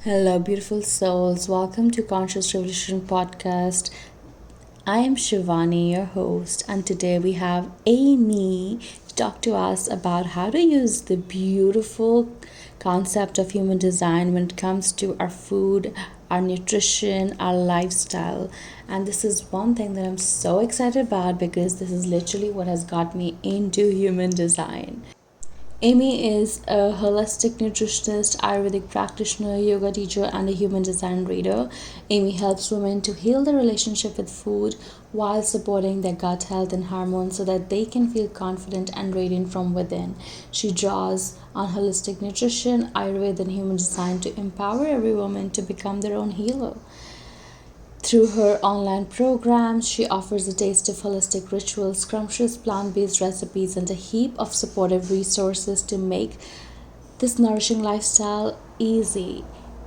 Hello, beautiful souls. Welcome to Conscious Revolution podcast. I am Shivani, your host, and today we have Amy to talk to us about how to use the beautiful concept of human design when it comes to our food, our nutrition, our lifestyle. And this is one thing that I'm so excited about because this is literally what has got me into human design. Amy is a holistic nutritionist, Ayurvedic practitioner, yoga teacher, and a human design reader. Amy helps women to heal their relationship with food while supporting their gut health and hormones so that they can feel confident and radiant from within. She draws on holistic nutrition, Ayurveda, and human design to empower every woman to become their own healer. Through her online programs, she offers a taste of holistic rituals, scrumptious plant based recipes, and a heap of supportive resources to make this nourishing lifestyle easy.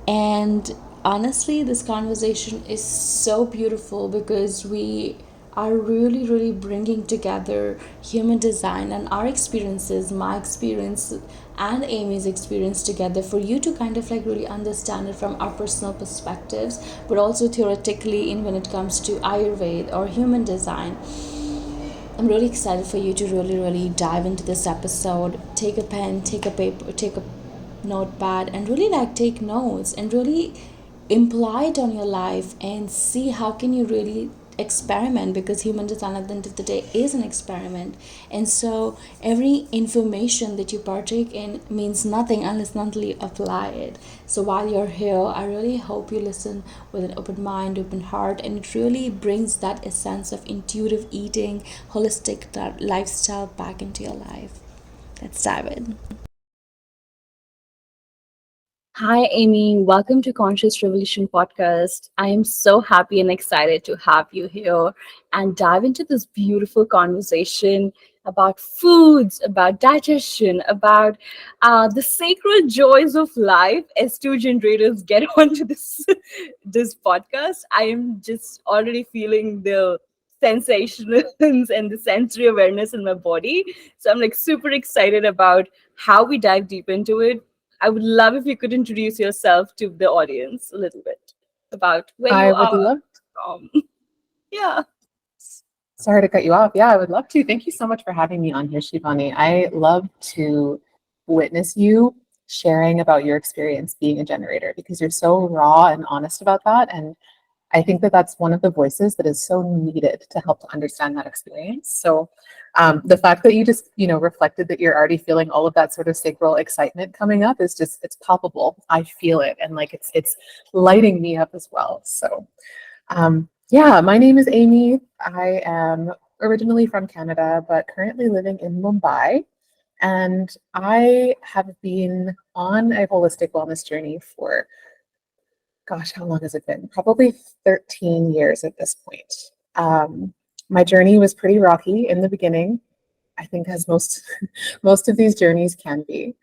And honestly, this conversation is so beautiful because we are really bringing together human design and our experiences, my experience and Amy's experience together for you to kind of like really understand it from our personal perspectives, but also theoretically in when it comes to Ayurveda or human design. I'm really excited for you to really dive into this episode. Take a pen, take a paper, take a notepad, and really like take notes and really imply it on your life and see how can you really experiment, because human design at the end of the day is an experiment. And so every information that you partake in means nothing unless not you apply it. So while you're here, I really hope you listen with an open mind, open heart, and it really brings that essence of intuitive eating, holistic lifestyle back into your life. Let's dive in. Hi, Amy. Welcome to Conscious Revolution podcast. I am so happy and excited to have you here and dive into this beautiful conversation about foods, about digestion, about the sacred joys of life. As two generators get onto this podcast, I am just already feeling the sensations and the sensory awareness in my body. So I'm like super excited about how we dive deep into it. I would love if you could introduce yourself to the audience a little bit about where you I would are love, from. Yeah. sorry to cut you off. Yeah, I would love to. Thank you so much for having me on here, Shivani. I love to witness you sharing about your experience being a generator because you're so raw and honest about that. And I think that that's one of the voices that is so needed to help to understand that experience. So the fact that you just, reflected that you're already feeling all of that sort of sacral excitement coming up is just, it's palpable. I feel it. And like, it's lighting me up as well. So yeah, my name is Amy. I am originally from Canada, but currently living in Mumbai. And I have been on a holistic wellness journey for, gosh, how long has it been? Probably 13 years at this point. Um, my journey was pretty rocky in the beginning, I think, as most most of these journeys can be.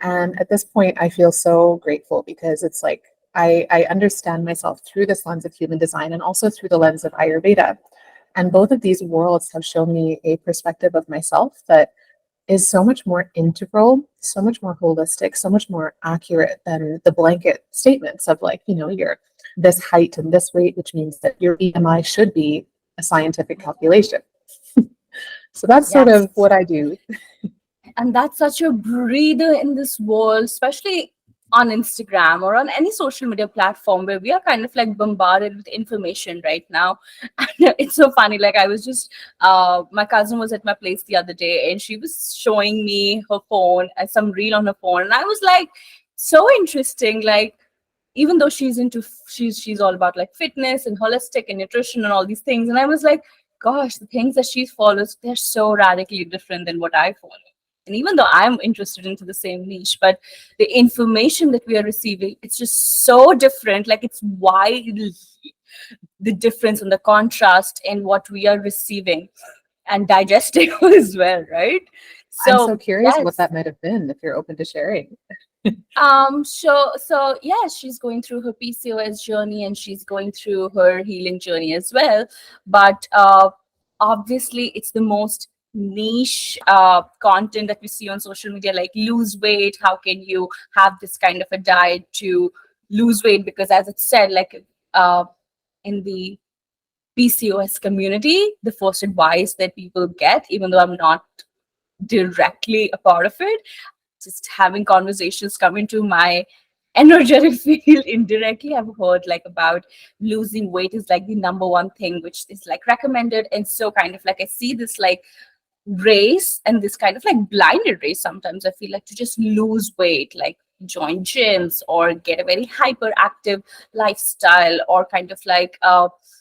And at this point, I feel so grateful because it's like I understand myself through this lens of human design and also through the lens of Ayurveda. And both of these worlds have shown me a perspective of myself that is so much more integral, so much more holistic, so much more accurate than the blanket statements of like, you're this height and this weight, which means that your BMI should be a scientific calculation. So that's sort Yes. of what I do. And that's such a breather in this world, especially on Instagram or on any social media platform where we are kind of like bombarded with information right now. And it's so funny. Like I was just, my cousin was at my place the other day and she was showing me her phone and some reel on her phone. And I was like, so interesting. Like, even though she's all about like fitness and holistic and nutrition and all these things. And I was like, gosh, the things that she follows, they're so radically different than what I follow. And even though I'm interested into the same niche, but the information that we are receiving, it's just so different. Like it's widely the difference and the contrast in what we are receiving and digesting as well, right? I'm so So curious what yes. that might have been if you're open to sharing. So yeah, she's going through her PCOS journey and she's going through her healing journey as well. But obviously, it's the most niche content that we see on social media, like lose weight. How can you have this kind of a diet to lose weight, because as it said, like uh, in the PCOS community, the first advice that people get, even though I'm not directly a part of it, just having conversations come into my energetic field indirectly, I've heard like about losing weight is like the number one thing which is like recommended. And so kind of like I see this like race, and this kind of like blinded race sometimes, I feel like, to just lose weight, like join gyms or get a very hyperactive lifestyle, or kind of like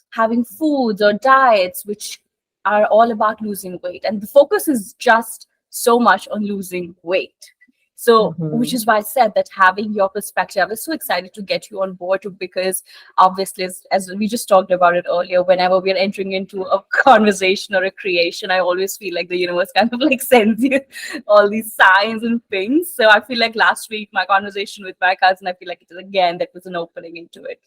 having foods or diets which are all about losing weight, and the focus is just so much on losing weight. So, which Mhm. is why I said that having your perspective, I was so excited to get you on board too, because obviously, as we just talked about it earlier, whenever we're entering into a conversation or a creation, I always feel like the universe kind of like sends you all these signs and things. So I feel like last week, my conversation with my cousin, I feel like it is again, that was an opening into it.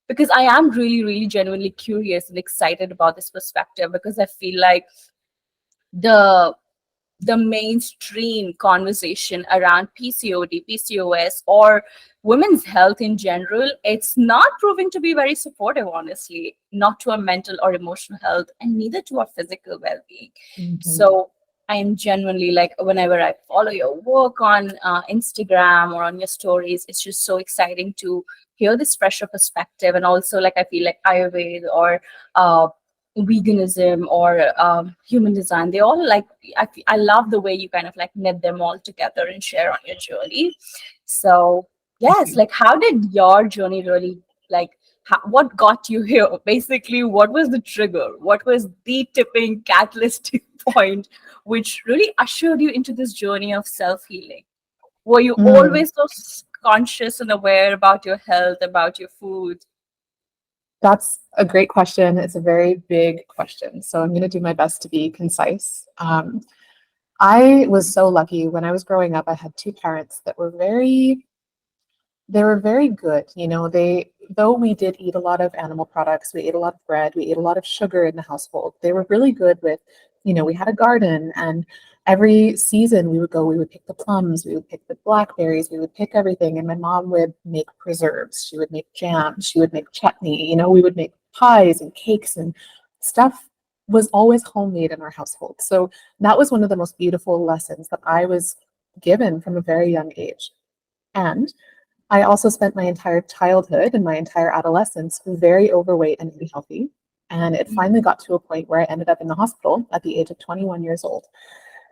Because I am really, really genuinely curious and excited about this perspective, because I feel like the the mainstream conversation around PCOD, PCOS, or women's health in general, it's not proving to be very supportive, honestly, not to our mental or emotional health, and neither to our physical well being. Mhm. So I am genuinely like, whenever I follow your work on Instagram or on your stories, it's just so exciting to hear this fresher perspective. And also, like, I feel like Ayurveda or veganism or human design, they all like, I love the way you kind of like knit them all together and share on your journey. So Thank yes, you. like how did your journey really like, what got you here? Basically, what was the trigger? What was the tipping catalyst point which really ushered you into this journey of self-healing? Were you Mm, always so conscious and aware about your health, about your food? that's a great question. It's a very big question. So I'm going to do my best to be concise. I was so lucky when I was growing up. I had two parents that were they were very good. You know, though we did eat a lot of animal products, we ate a lot of bread, we ate a lot of sugar in the household. They were really good with, we had a garden, and every season we would go, we would pick the plums, we would pick the blackberries, we would pick everything. And my mom would make preserves, she would make jam, she would make chutney, we would make pies and cakes, and stuff was always homemade in our household. So that was one of the most beautiful lessons that I was given from a very young age. And I also spent my entire childhood and my entire adolescence very overweight and unhealthy. And it finally got to a point where I ended up in the hospital at the age of 21 years old.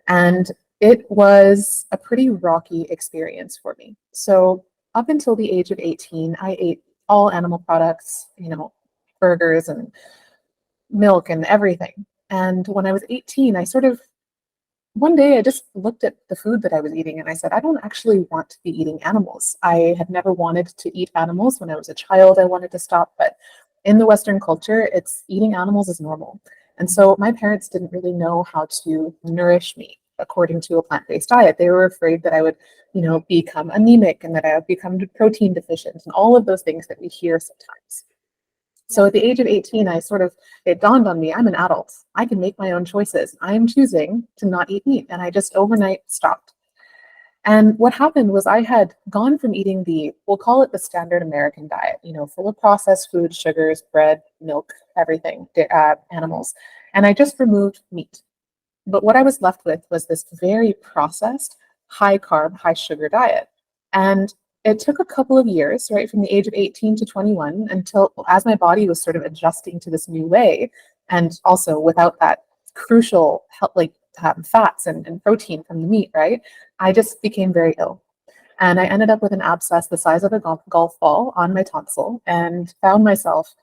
And it was a pretty rocky experience for me. So, up until the age of 18, I ate all animal products, burgers and milk and everything. And when I was 18, I sort of one day I just looked at the food that I was eating and I said, I don't actually want to be eating animals. I had never wanted to eat animals. When I was a child, I wanted to stop, but in the Western culture, it's eating animals is normal. And so my parents didn't really know how to nourish me according to a plant-based diet. They were afraid that I would, become anemic and that I would become protein deficient and all of those things that we hear sometimes. Yeah. So at the age of 18, it dawned on me, I'm an adult. I can make my own choices. I'm choosing to not eat meat. And I just overnight stopped. And what happened was I had gone from eating we'll call it the standard American diet, full of processed food, sugars, bread, milk, everything, animals. And I just removed meat. But what I was left with was this very processed, high carb, high sugar diet. And it took a couple of years, right, from the age of 18 to 21, until as my body was sort of adjusting to this new way, and also without that crucial help, like fats and protein from the meat, right, I just became very ill. And I ended up with an abscess the size of a golf ball on my tonsil and found myself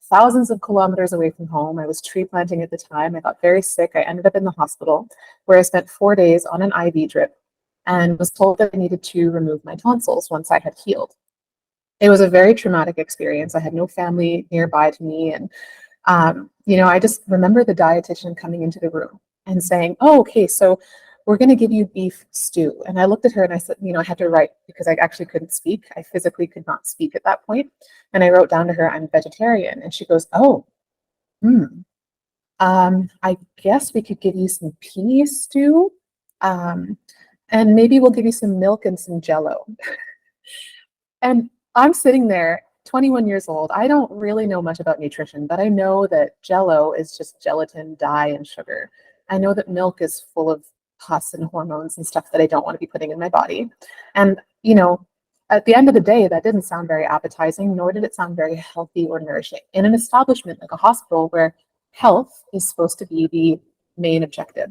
thousands of kilometers away from home. I was tree planting at the time. I got very sick. I ended up in the hospital where I spent 4 days on an IV drip and was told that I needed to remove my tonsils once I had healed. It was a very traumatic experience. I had no family nearby to me. And, I just remember the dietitian coming into the room and saying, oh, okay, so we're going to give you beef stew. And I looked at her and I said, I had to write because I actually couldn't speak. I physically could not speak at that point. And I wrote down to her, I'm vegetarian. And she goes, oh, hmm, I guess we could give you some pea stew. Um, and maybe we'll give you some milk and some jello. And I'm sitting there, 21 years old. I don't really know much about nutrition, but I know that Jello is just gelatin, dye, and sugar. I know that milk is full of pus and hormones and stuff that I don't want to be putting in my body. And, at the end of the day, that didn't sound very appetizing, nor did it sound very healthy or nourishing. In an establishment like a hospital where health is supposed to be the main objective.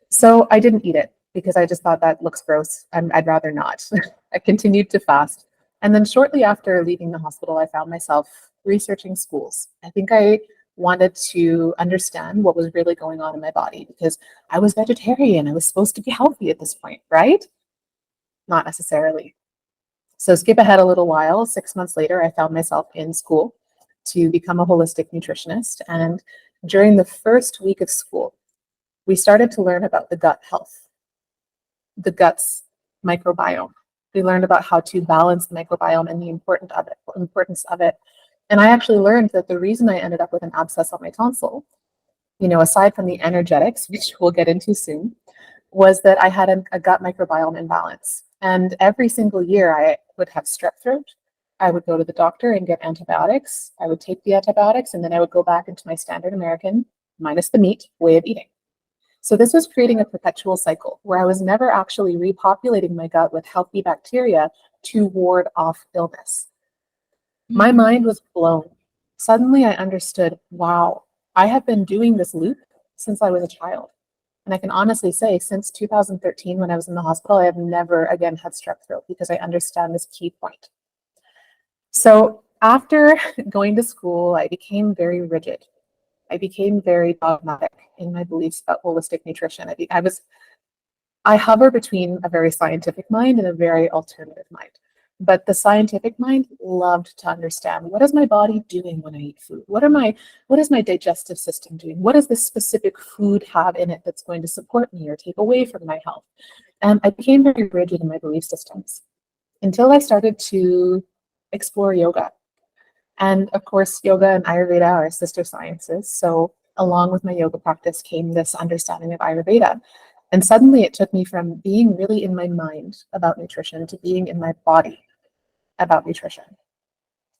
So I didn't eat it because I just thought that looks gross and I'd rather not. I continued to fast. And then shortly after leaving the hospital, I found myself researching schools. I think I wanted to understand what was really going on in my body because I was vegetarian. I was supposed to be healthy at this point, right? Not necessarily. So skip ahead a little while. 6 months later, I found myself in school to become a holistic nutritionist. And during the first week of school, we started to learn about the gut health, the gut's microbiome. We learned about how to balance the microbiome and the importance of it. And I actually learned that the reason I ended up with an abscess on my tonsil, aside from the energetics, which we'll get into soon, was that I had a gut microbiome imbalance. And every single year I would have strep throat. I would go to the doctor and get antibiotics. I would take the antibiotics and then I would go back into my standard American, minus the meat, way of eating. So this was creating a perpetual cycle where I was never actually repopulating my gut with healthy bacteria to ward off illness. My mind was blown. Suddenly I understood, wow, I have been doing this loop since I was a child. And I can honestly say since 2013, when I was in the hospital, I have never again had strep throat because I understand this key point. So after going to school, I became very rigid. I became very dogmatic in my beliefs about holistic nutrition. I hover between a very scientific mind and a very alternative mind. But the scientific mind loved to understand, what is my body doing when I eat food? What is my digestive system doing? What does this specific food have in it that's going to support me or take away from my health? And I became very rigid in my belief systems until I started to explore yoga. And of course, yoga and Ayurveda are sister sciences. So along with my yoga practice came this understanding of Ayurveda. And suddenly it took me from being really in my mind about nutrition to being in my body about nutrition,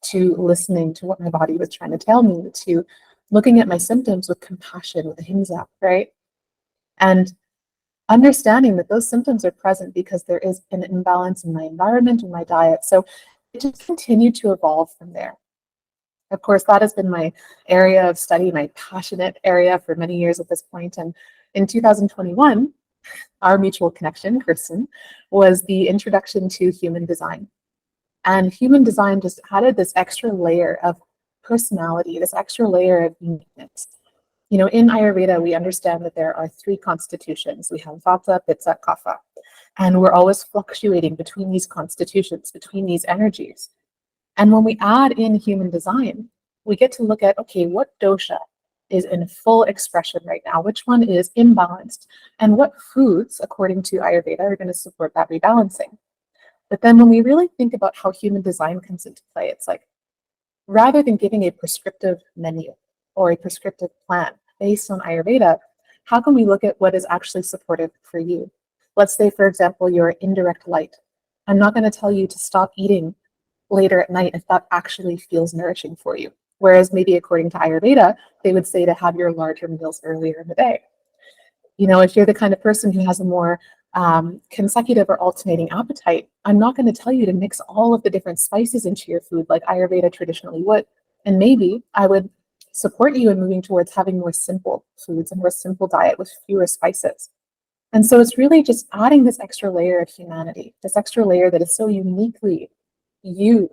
to listening to what my body was trying to tell me, to looking at my symptoms with compassion, with ahimsa, right? And understanding that those symptoms are present because there is an imbalance in my environment and my diet. So it just continued to evolve from there. Of course, that has been my area of study, my passionate area for many years at this point. And in 2021, our mutual connection, Kirsten, was the introduction to human design. And human design just added this extra layer of personality, this extra layer of uniqueness. In Ayurveda, we understand that there are 3 constitutions. We have Vata, Pitta, Kapha. And we're always fluctuating between these constitutions, between these energies. And when we add in human design, we get to look at, okay, what dosha is in full expression right now? Which one is imbalanced? And what foods, according to Ayurveda, are going to support that rebalancing? But then when we really think about how human design comes into play, it's like, rather than giving a prescriptive menu or a prescriptive plan based on Ayurveda, how can we look at what is actually supportive for you? Let's say, for example, you're indirect light. I'm not going to tell you to stop eating later at night if that actually feels nourishing for you. Whereas maybe according to Ayurveda, they would say to have your larger meals earlier in the day. If you're the kind of person who has a more consecutive or alternating appetite, I'm not going to tell you to mix all of the different spices into your food like Ayurveda traditionally would. And maybe I would support you in moving towards having more simple foods and more simple diet with fewer spices. And so it's really just adding this extra layer of humanity, this extra layer that is so uniquely you,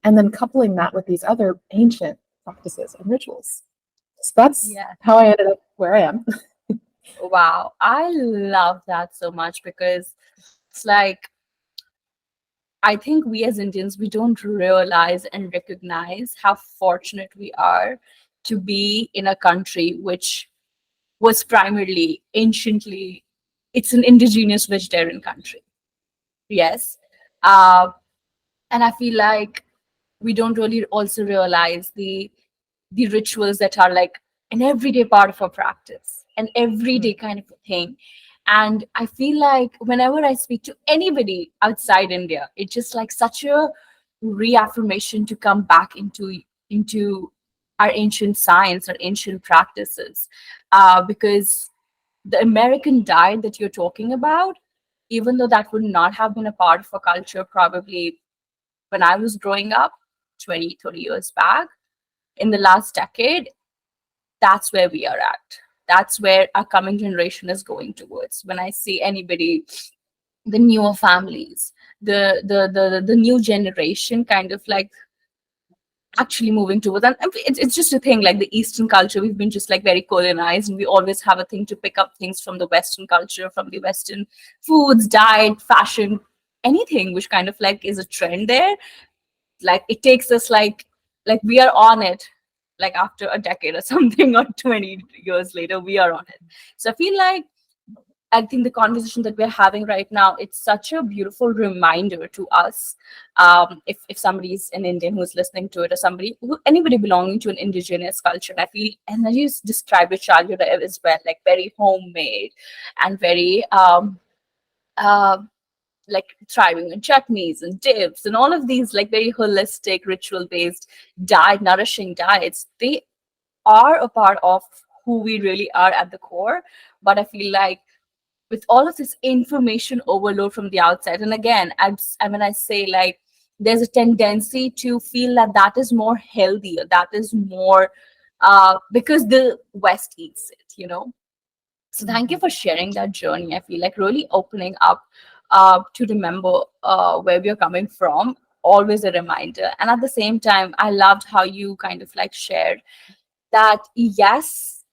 and then coupling that with these other ancient practices and rituals. So that's Yeah. how I ended up where I am. Wow. I love that so much because it's like, I think we as Indians, we don't realize and recognize how fortunate we are to be in a country which was primarily, anciently, it's an indigenous vegetarian country. Yes. Uh, and I feel like we don't really also realize the rituals that are like an everyday part of our practice, an everyday kind of a thing. And I feel like whenever I speak to anybody outside India, it's just like such a reaffirmation to come back into our ancient science, our ancient practices, because the American diet that you're talking about, even though that would not have been a part of our culture probably when I was growing up 20, 30 years back, in the last decade, that's where we are at. That's where our coming generation is going towards. When I see anybody, the newer families, the new generation kind of like actually moving towards, and it's just a thing like the Eastern culture, we've been just like very colonized, and we always have a thing to pick up things from the Western culture, from the Western foods, diet, fashion, anything which kind of like is a trend there. Like it takes us like we are on it, like after a decade or something, or 20 years later we are on it. So I feel like, I think the conversation that we're having right now, it's such a beautiful reminder to us. If somebody's an Indian who's listening to it, or anybody belonging to an indigenous culture, I feel, and I just described it Ayurveda as well, like very homemade and very uh, like thriving on chutneys and dips and all of these like very holistic, ritual based diet, nourishing diets. They are a part of who we really are at the core. But I feel like with all of this information overload from the outside, and again, when I say like there's a tendency to feel that that is more healthier, that is more because the West eats it, you know. So thank you Mhm. for sharing that journey. I feel like really opening up to remember where we're coming from, always a reminder. And at the same time, I loved how you kind of like shared that yes,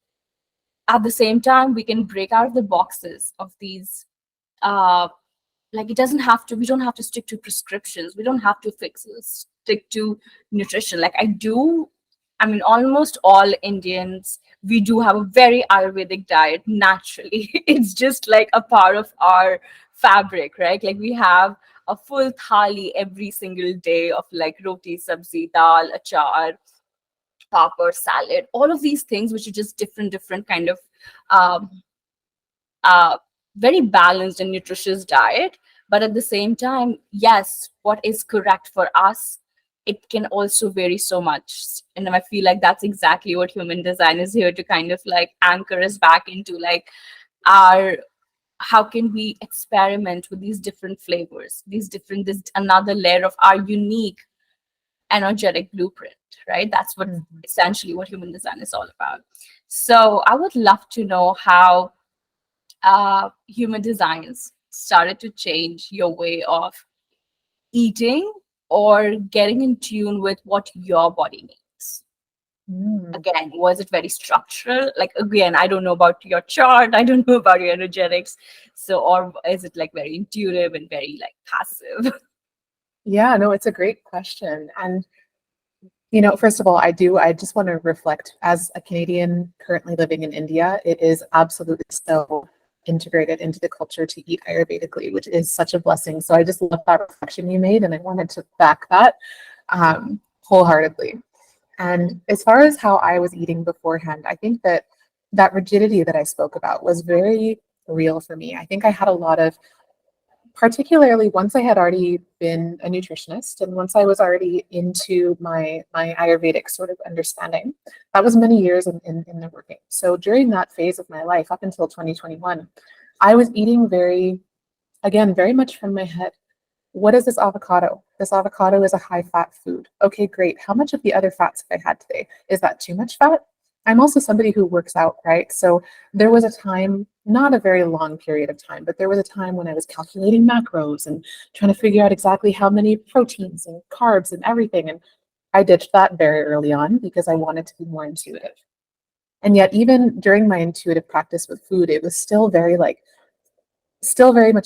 at the same time we can break out of the boxes of these uh, like it doesn't have to, we don't have to stick to prescriptions, we don't have to stick to nutrition. Like I do, I mean almost all Indians, we do have a very Ayurvedic diet naturally. It's just like a part of our fabric, right? Like we have a full thali every single day of like roti, sabzi, dal, achar, papad, salad, all of these things which are just different kind of um, uh, very balanced and nutritious diet. But at the same time, yes, what is correct for us, it can also vary so much. And I feel like that's exactly what human design is here to kind of like anchor us back into, like our, how can we experiment with these different flavors, these different, this another layer of our unique energetic blueprint, right? That's what Mhm. essentially what human design is all about. So I would love to know how human designs started to change your way of eating or getting in tune with what your body needs. Mm. Again, was it very structural? Like, again, I don't know about your chart, I don't know about your energetics. So, or is it like very intuitive and very like passive? Yeah, no, it's a great question. And first of all, I just want to reflect as a Canadian currently living in India, it is absolutely so integrated into the culture to eat Ayurvedically, which is such a blessing. So I just love that reflection you made, and I wanted to back that wholeheartedly. And as far as how I was eating beforehand, I think that that rigidity that I spoke about was very real for me. I think I had a lot of, particularly once I had already been a nutritionist and once I was already into my Ayurvedic sort of understanding, that was many years in the working. So during that phase of my life, up until 2021, I was eating again, very much from my head. What is this avocado? This avocado is a high fat food. Okay, great. How much of the other fats have I had today? Is that too much fat? I'm also somebody who works out, right? So there was a time, not a very long period of time, but there was a time when I was calculating macros and trying to figure out exactly how many proteins and carbs and everything. And I ditched that very early on because I wanted to be more intuitive. And yet, even during my intuitive practice with food, it was still very much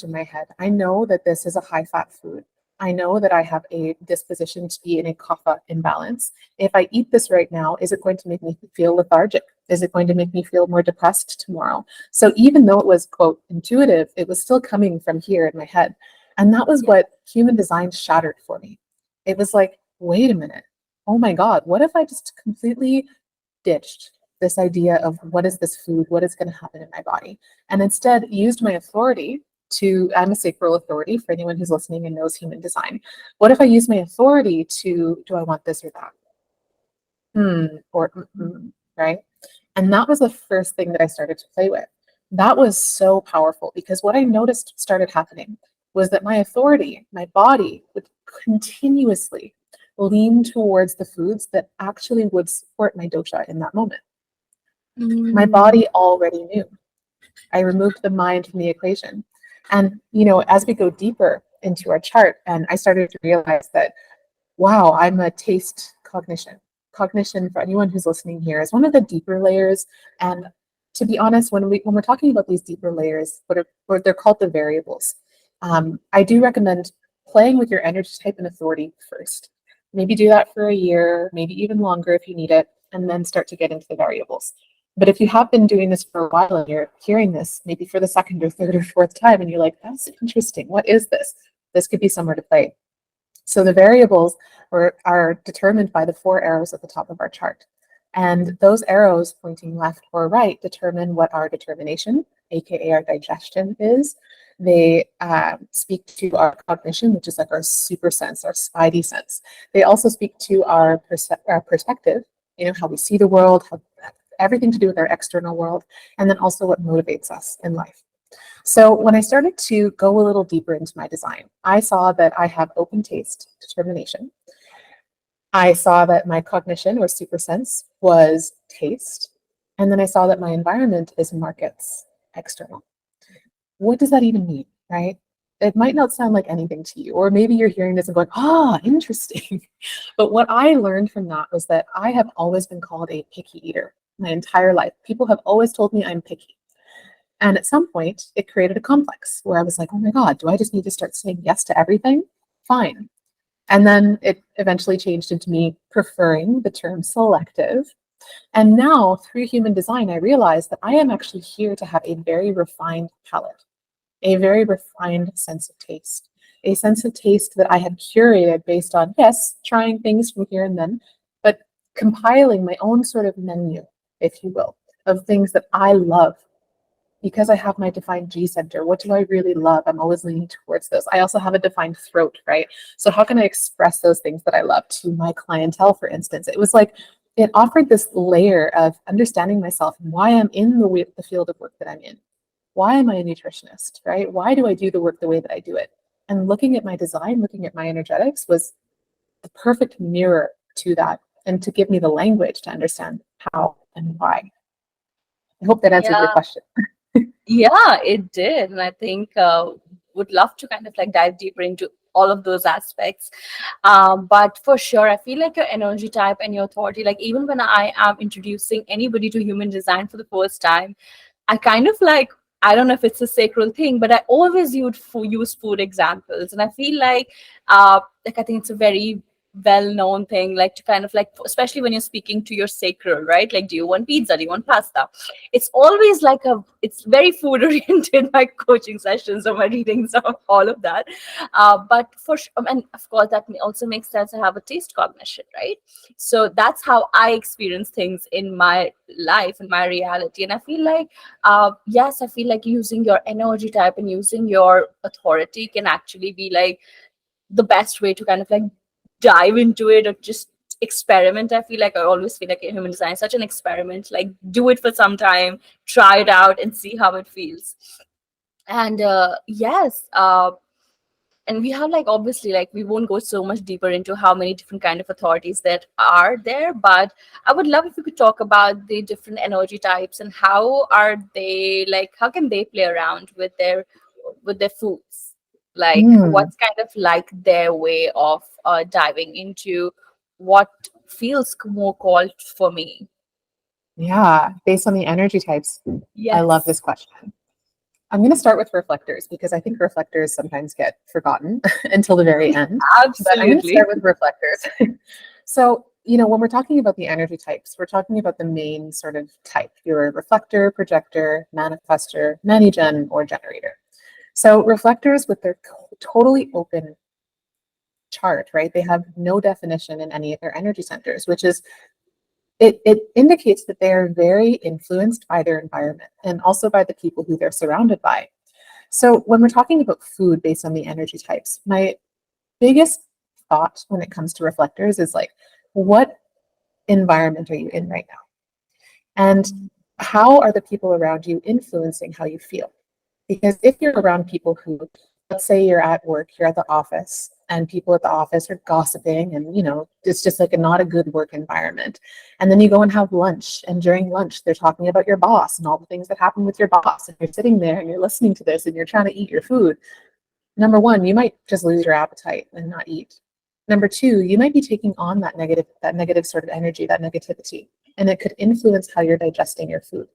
in my head. I know that this is a high fat food. I know that I have a disposition to be in a kapha imbalance. If I eat this right now, is it going to make me feel lethargic? Is it going to make me feel more depressed tomorrow? So even though it was, quote, intuitive, it was still coming from here in my head. And that was Yeah. what human design shattered for me. It was like, wait a minute. Oh my God, what if I just completely ditched this idea of what is this food, what is going to happen in my body, and instead used my authority I'm a sacral authority for anyone who's listening and knows human design. What if I use my authority to, do I want this or that? Or right? And that was the first thing that I started to play with. That was so powerful because what I noticed started happening was that my authority, my body would continuously lean towards the foods that actually would support my dosha in that moment. My body already knew. I removed the mind from the equation. And, as we go deeper into our chart, and I started to realize that, wow, I'm a taste cognition. Cognition, for anyone who's listening here, is one of the deeper layers. And to be honest, when we're talking about these deeper layers, what they're called the variables. I do recommend playing with your energy type and authority first. Maybe do that for a year, maybe even longer if you need it, and then start to get into the variables. But if you have been doing this for a while and you're hearing this maybe for the second or third or fourth time and you're like, that's interesting, what is this? This could be somewhere to play. So the variables are determined by the 4 arrows at the top of our chart. And those arrows pointing left or right determine what our determination, aka our digestion, is. They speak to our cognition, which is like our super sense, our spidey sense. They also speak to our perspective, how we see the world, everything to do with our external world, and then also what motivates us in life. So when I started to go a little deeper into my design, I saw that I have open taste, determination. I saw that my cognition or super sense was taste. And then I saw that my environment is markets, external. What does that even mean, right? It might not sound like anything to you, or maybe you're hearing this and going, interesting. But what I learned from that was that I have always been called a picky eater my entire life. People have always told me I'm picky. And at some point, it created a complex where I was like, oh my God, do I just need to start saying yes to everything? Fine. And then it eventually changed into me preferring the term selective. And now, through human design, I realized that I am actually here to have a very refined palate, a very refined sense of taste, a sense of taste that I have curated based on, yes, trying things from here and then, but compiling my own sort of menu, if you will, of things that I love. Because I have my defined G center, what do I really love? I'm always leaning towards those. I also have a defined throat, right? So how can I express those things that I love to my clientele, for instance? It was like, it offered this layer of understanding myself and why I'm in the field of work that I'm in. Why am I a nutritionist, right? Why do I do the work the way that I do it? And looking at my design, looking at my energetics was the perfect mirror to that and to give me the language to understand how and why. I hope that answered your Yeah. question. Yeah, it did. And I think would love to kind of like dive deeper into all of those aspects. But for sure, I feel like your energy type and your authority, like even when I am introducing anybody to human design for the first time, I kind of like, I don't know if it's a sacral thing, but I always use food examples. And I feel like I think it's a very well-known thing, like to kind of like, especially when you're speaking to your sacral, right? Like, do you want pizza? Do you want pasta? It's always like it's very food oriented, my coaching sessions or my readings of all of that. But and of course, that also makes sense to have a taste cognition, right? So that's how I experience things in my life and my reality. And I feel like, yes, I feel like using your energy type and using your authority can actually be like the best way to kind of like dive into it or just experiment. I feel like I always feel like human design is such an experiment. Like, do it for some time, try it out, and see how it feels. And yes, and we have like, obviously, like we won't go so much deeper into how many different kind of authorities that are there, but I would love if you could talk about the different energy types and how are they, like how can they play around with their foods, like Mm, what's kind of like their way of diving into what feels more called for me. yeah, based on the energy types, I love Yes, this question. I'm going to start with reflectors because I think reflectors sometimes get forgotten until the very end. But I'm going to absolutely. start with reflectors. So, when we're talking about the energy types, we're talking about the main sort of type. You're a reflector, projector, manifester, manigen, or generator. So reflectors with their totally open chart, right? They have no definition in any of their energy centers, which is it indicates that they are very influenced by their environment and also by the people who they're surrounded by. So when we're talking about food based on the energy types, my biggest thought when it comes to reflectors is like, what environment are you in right now? And how are the people around you influencing how you feel? Because if you're around people who, let's say you're at work, you're at the office, and people at the office are gossiping, and it's just like not a good work environment. And then you go and have lunch, and during lunch, they're talking about your boss and all the things that happen with your boss. And you're sitting there and you're listening to this and you're trying to eat your food. Number one, you might just lose your appetite and not eat. Number two, you might be taking on that negative sort of energy, that negativity, and it could influence how you're digesting your food.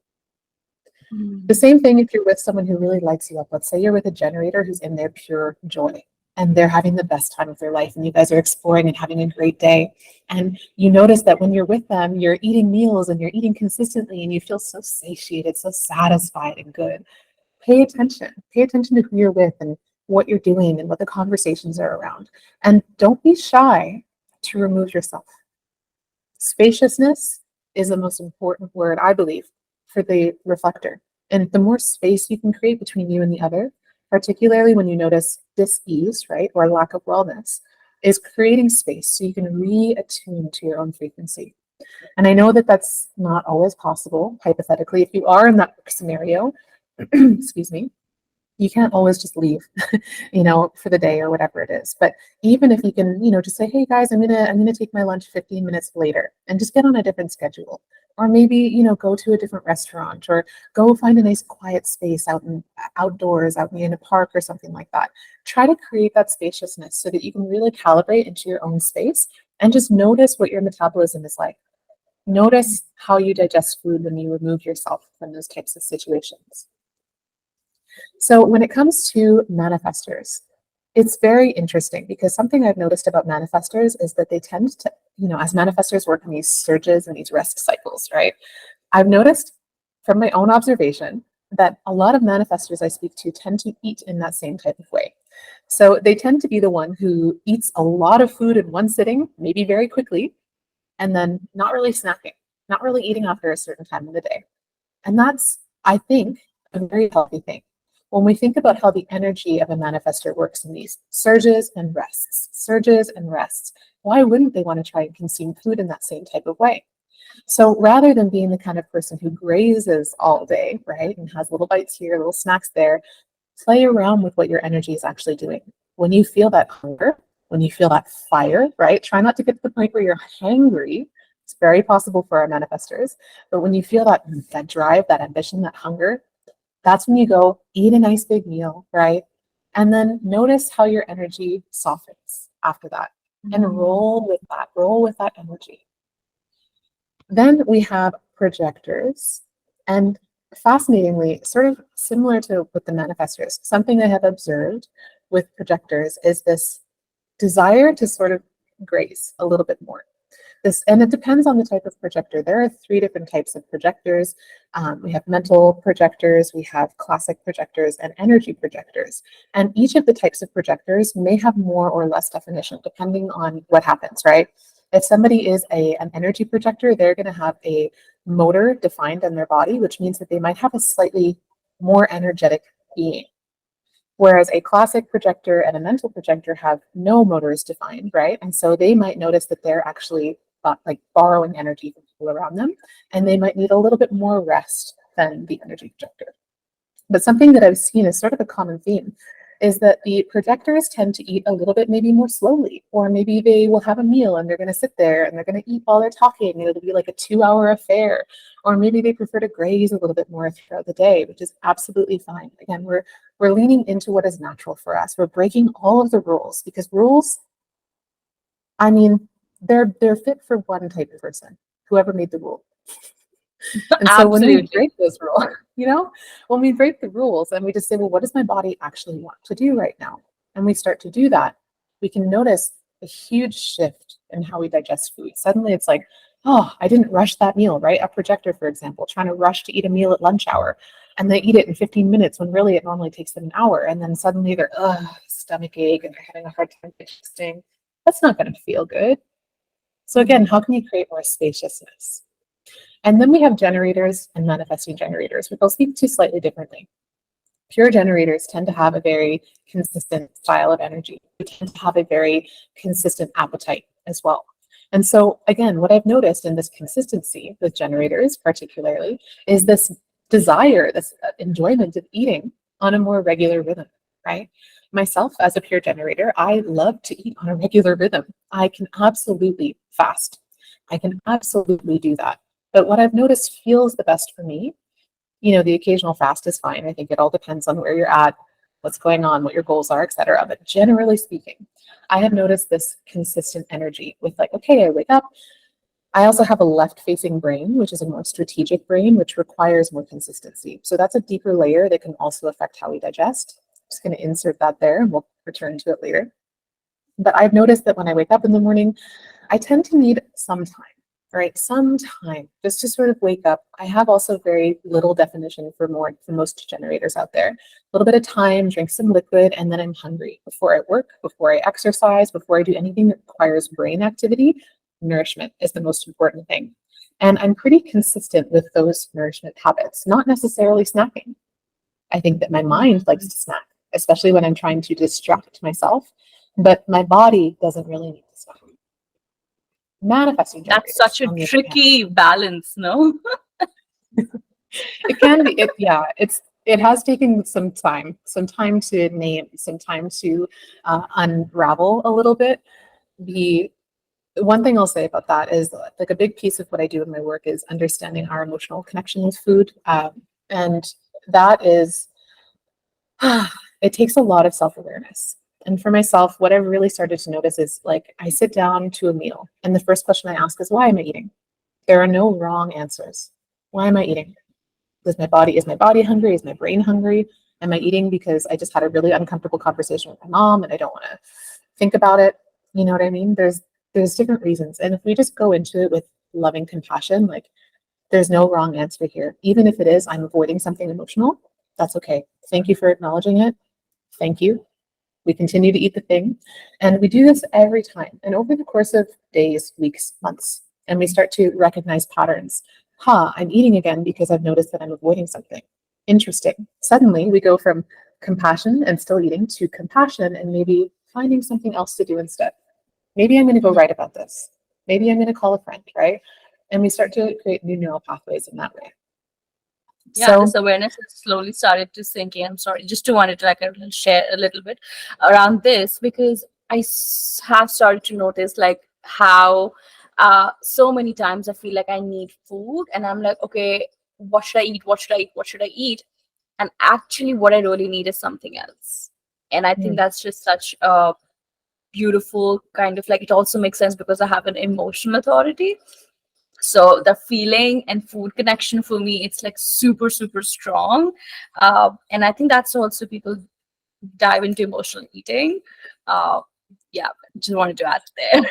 The same thing if you're with someone who really lights you up. Let's say you're with a generator who's in their pure joy and they're having the best time of their life and you guys are exploring and having a great day. And you notice that when you're with them, you're eating meals and you're eating consistently and you feel so satiated, so satisfied and good. Pay attention. Pay attention to who you're with and what you're doing and what the conversations are around. And don't be shy to remove yourself. Spaciousness is the most important word, I believe, for the reflector. And the more space you can create between you and the other, particularly when you notice dis-ease, right, or lack of wellness, is creating space so you can reattune to your own frequency. And I know that that's not always possible, hypothetically. If you are in that scenario, excuse me, you can't always just leave, for the day or whatever it is. But even if you can, just say, hey guys, I'm gonna take my lunch 15 minutes later and just get on a different schedule. Or maybe, go to a different restaurant or go find a nice quiet space outdoors, out in a park or something like that. Try to create that spaciousness so that you can really calibrate into your own space and just notice what your metabolism is like. Notice how you digest food when you remove yourself from those types of situations. So when it comes to manifestors, it's very interesting because something I've noticed about manifestors is that they tend to, as manifestors work in these surges and these rest cycles, right? I've noticed from my own observation that a lot of manifestors I speak to tend to eat in that same type of way. So they tend to be the one who eats a lot of food in one sitting, maybe very quickly, and then not really snacking, not really eating after a certain time of the day. And that's, I think, a very healthy thing. When we think about how the energy of a manifestor works in these surges and rests, why wouldn't they want to try and consume food in that same type of way? So rather than being the kind of person who grazes all day, right, and has little bites here, little snacks there, play around with what your energy is actually doing. When you feel that hunger, when you feel that fire, right, try not to get to the point where you're hangry. It's very possible for our manifestors, but when you feel that drive, that ambition, that hunger, that's when you go eat a nice big meal, right? And then notice how your energy softens after that and roll with that energy. Then we have projectors. And fascinatingly, sort of similar to with the manifestors, something I have observed with projectors is this desire to sort of grace a little bit more. And it depends on the type of projector. There are 3 different types of projectors. We have mental projectors, we have classic projectors, and energy projectors. And each of the types of projectors may have more or less definition depending on what happens, right? If somebody is an energy projector, they're going to have a motor defined in their body, which means that they might have a slightly more energetic being. Whereas a classic projector and a mental projector have no motors defined, right? And so they might notice that they're actually like borrowing energy from people around them, and they might need a little bit more rest than the energy projector. But something that I've seen is sort of a common theme is that the projectors tend to eat a little bit maybe more slowly, or maybe they will have a meal and they're going to sit there and they're going to eat while they're talking, and it'll be like a 2-hour affair. Or maybe they prefer to graze a little bit more throughout the day, which is absolutely fine. Again, we're leaning into what is natural for us. We're breaking all of the rules, because rules, I mean, they're fit for one type of person, whoever made the rule. And so when we break those rules, when we break the rules and we just say, well, what does my body actually want to do right now? And we start to do that, we can notice a huge shift in how we digest food. Suddenly it's like, oh, I didn't rush that meal, right? A projector, for example, trying to rush to eat a meal at lunch hour, and they eat it in 15 minutes when really it normally takes them an hour. And then suddenly they're, stomach ache, and they're having a hard time digesting. That's not going to feel good. So again, how can you create more spaciousness? And then we have generators and manifesting generators, which I'll speak to slightly differently. Pure generators tend to have a very consistent style of energy. We tend to have a very consistent appetite as well. And so, again, what I've noticed in this consistency with generators, particularly, is this desire, this enjoyment of eating on a more regular rhythm, right? Myself, as a pure generator, I love to eat on a regular rhythm. I can absolutely fast. I can absolutely do that. But what I've noticed feels the best for me, the occasional fast is fine. I think it all depends on where you're at, what's going on, what your goals are, etc. But generally speaking, I have noticed this consistent energy with like, okay, I wake up. I also have a left-facing brain, which is a more strategic brain, which requires more consistency. So that's a deeper layer that can also affect how we digest. I'm just going to insert that there and we'll return to it later. But I've noticed that when I wake up in the morning, I tend to need some time, right? Some time just to sort of wake up. I have also very little definition for most generators out there. A little bit of time, drink some liquid, and then I'm hungry. Before I work, before I exercise, before I do anything that requires brain activity, nourishment is the most important thing. And I'm pretty consistent with those nourishment habits, not necessarily snacking. I think that my mind likes to snack, especially when I'm trying to distract myself, but my body doesn't really need to snack. Manifesting That's generators, such a on the other hand, tricky balance, no? it can be. It has taken some time to name, some time to unravel a little bit. The one thing I'll say about that is like a big piece of what I do in my work is understanding our emotional connection with food, and that is it takes a lot of self-awareness. And for myself, what I've really started to notice is like I sit down to a meal, and the first question I ask is, why am I eating? There are no wrong answers. Why am I eating? Is my body hungry? Is my brain hungry? Am I eating because I just had a really uncomfortable conversation with my mom and I don't want to think about it? You know what I mean? There's different reasons. And if we just go into it with loving compassion, like there's no wrong answer here. Even if it is, I'm avoiding something emotional, that's okay. Thank you for acknowledging it. Thank you. We continue to eat the thing. And we do this every time. And over the course of days, weeks, months, and we start to recognize patterns. I'm eating again because I've noticed that I'm avoiding something. Interesting. Suddenly we go from compassion and still eating to compassion and maybe finding something else to do instead. Maybe I'm going to go write about this. Maybe I'm going to call a friend, right? And we start to create new neural pathways in that way. Yeah, So this awareness has slowly started to sink in. I'm sorry, just to wanted to like share a little bit around this because have started to notice like how so many times I feel like I need food and I'm like, okay, what should I eat? What should I eat? What should I eat? And actually, what I really need is something else. And I think that's just such a beautiful kind of like it also makes sense because I have an emotional authority. So the feeling and food connection for me, it's like super, super strong. And I think that's also people dive into emotional eating. Uh, yeah, just wanted to add there.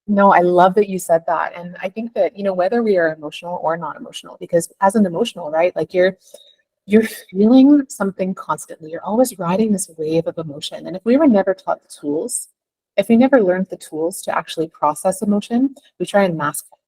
no, I love that you said that. And I think that, whether we are emotional or not emotional, because as an emotional, right, like you're feeling something constantly. You're always riding this wave of emotion. And if we were never taught the tools, if we never learned the tools to actually process emotion, we try and mask them.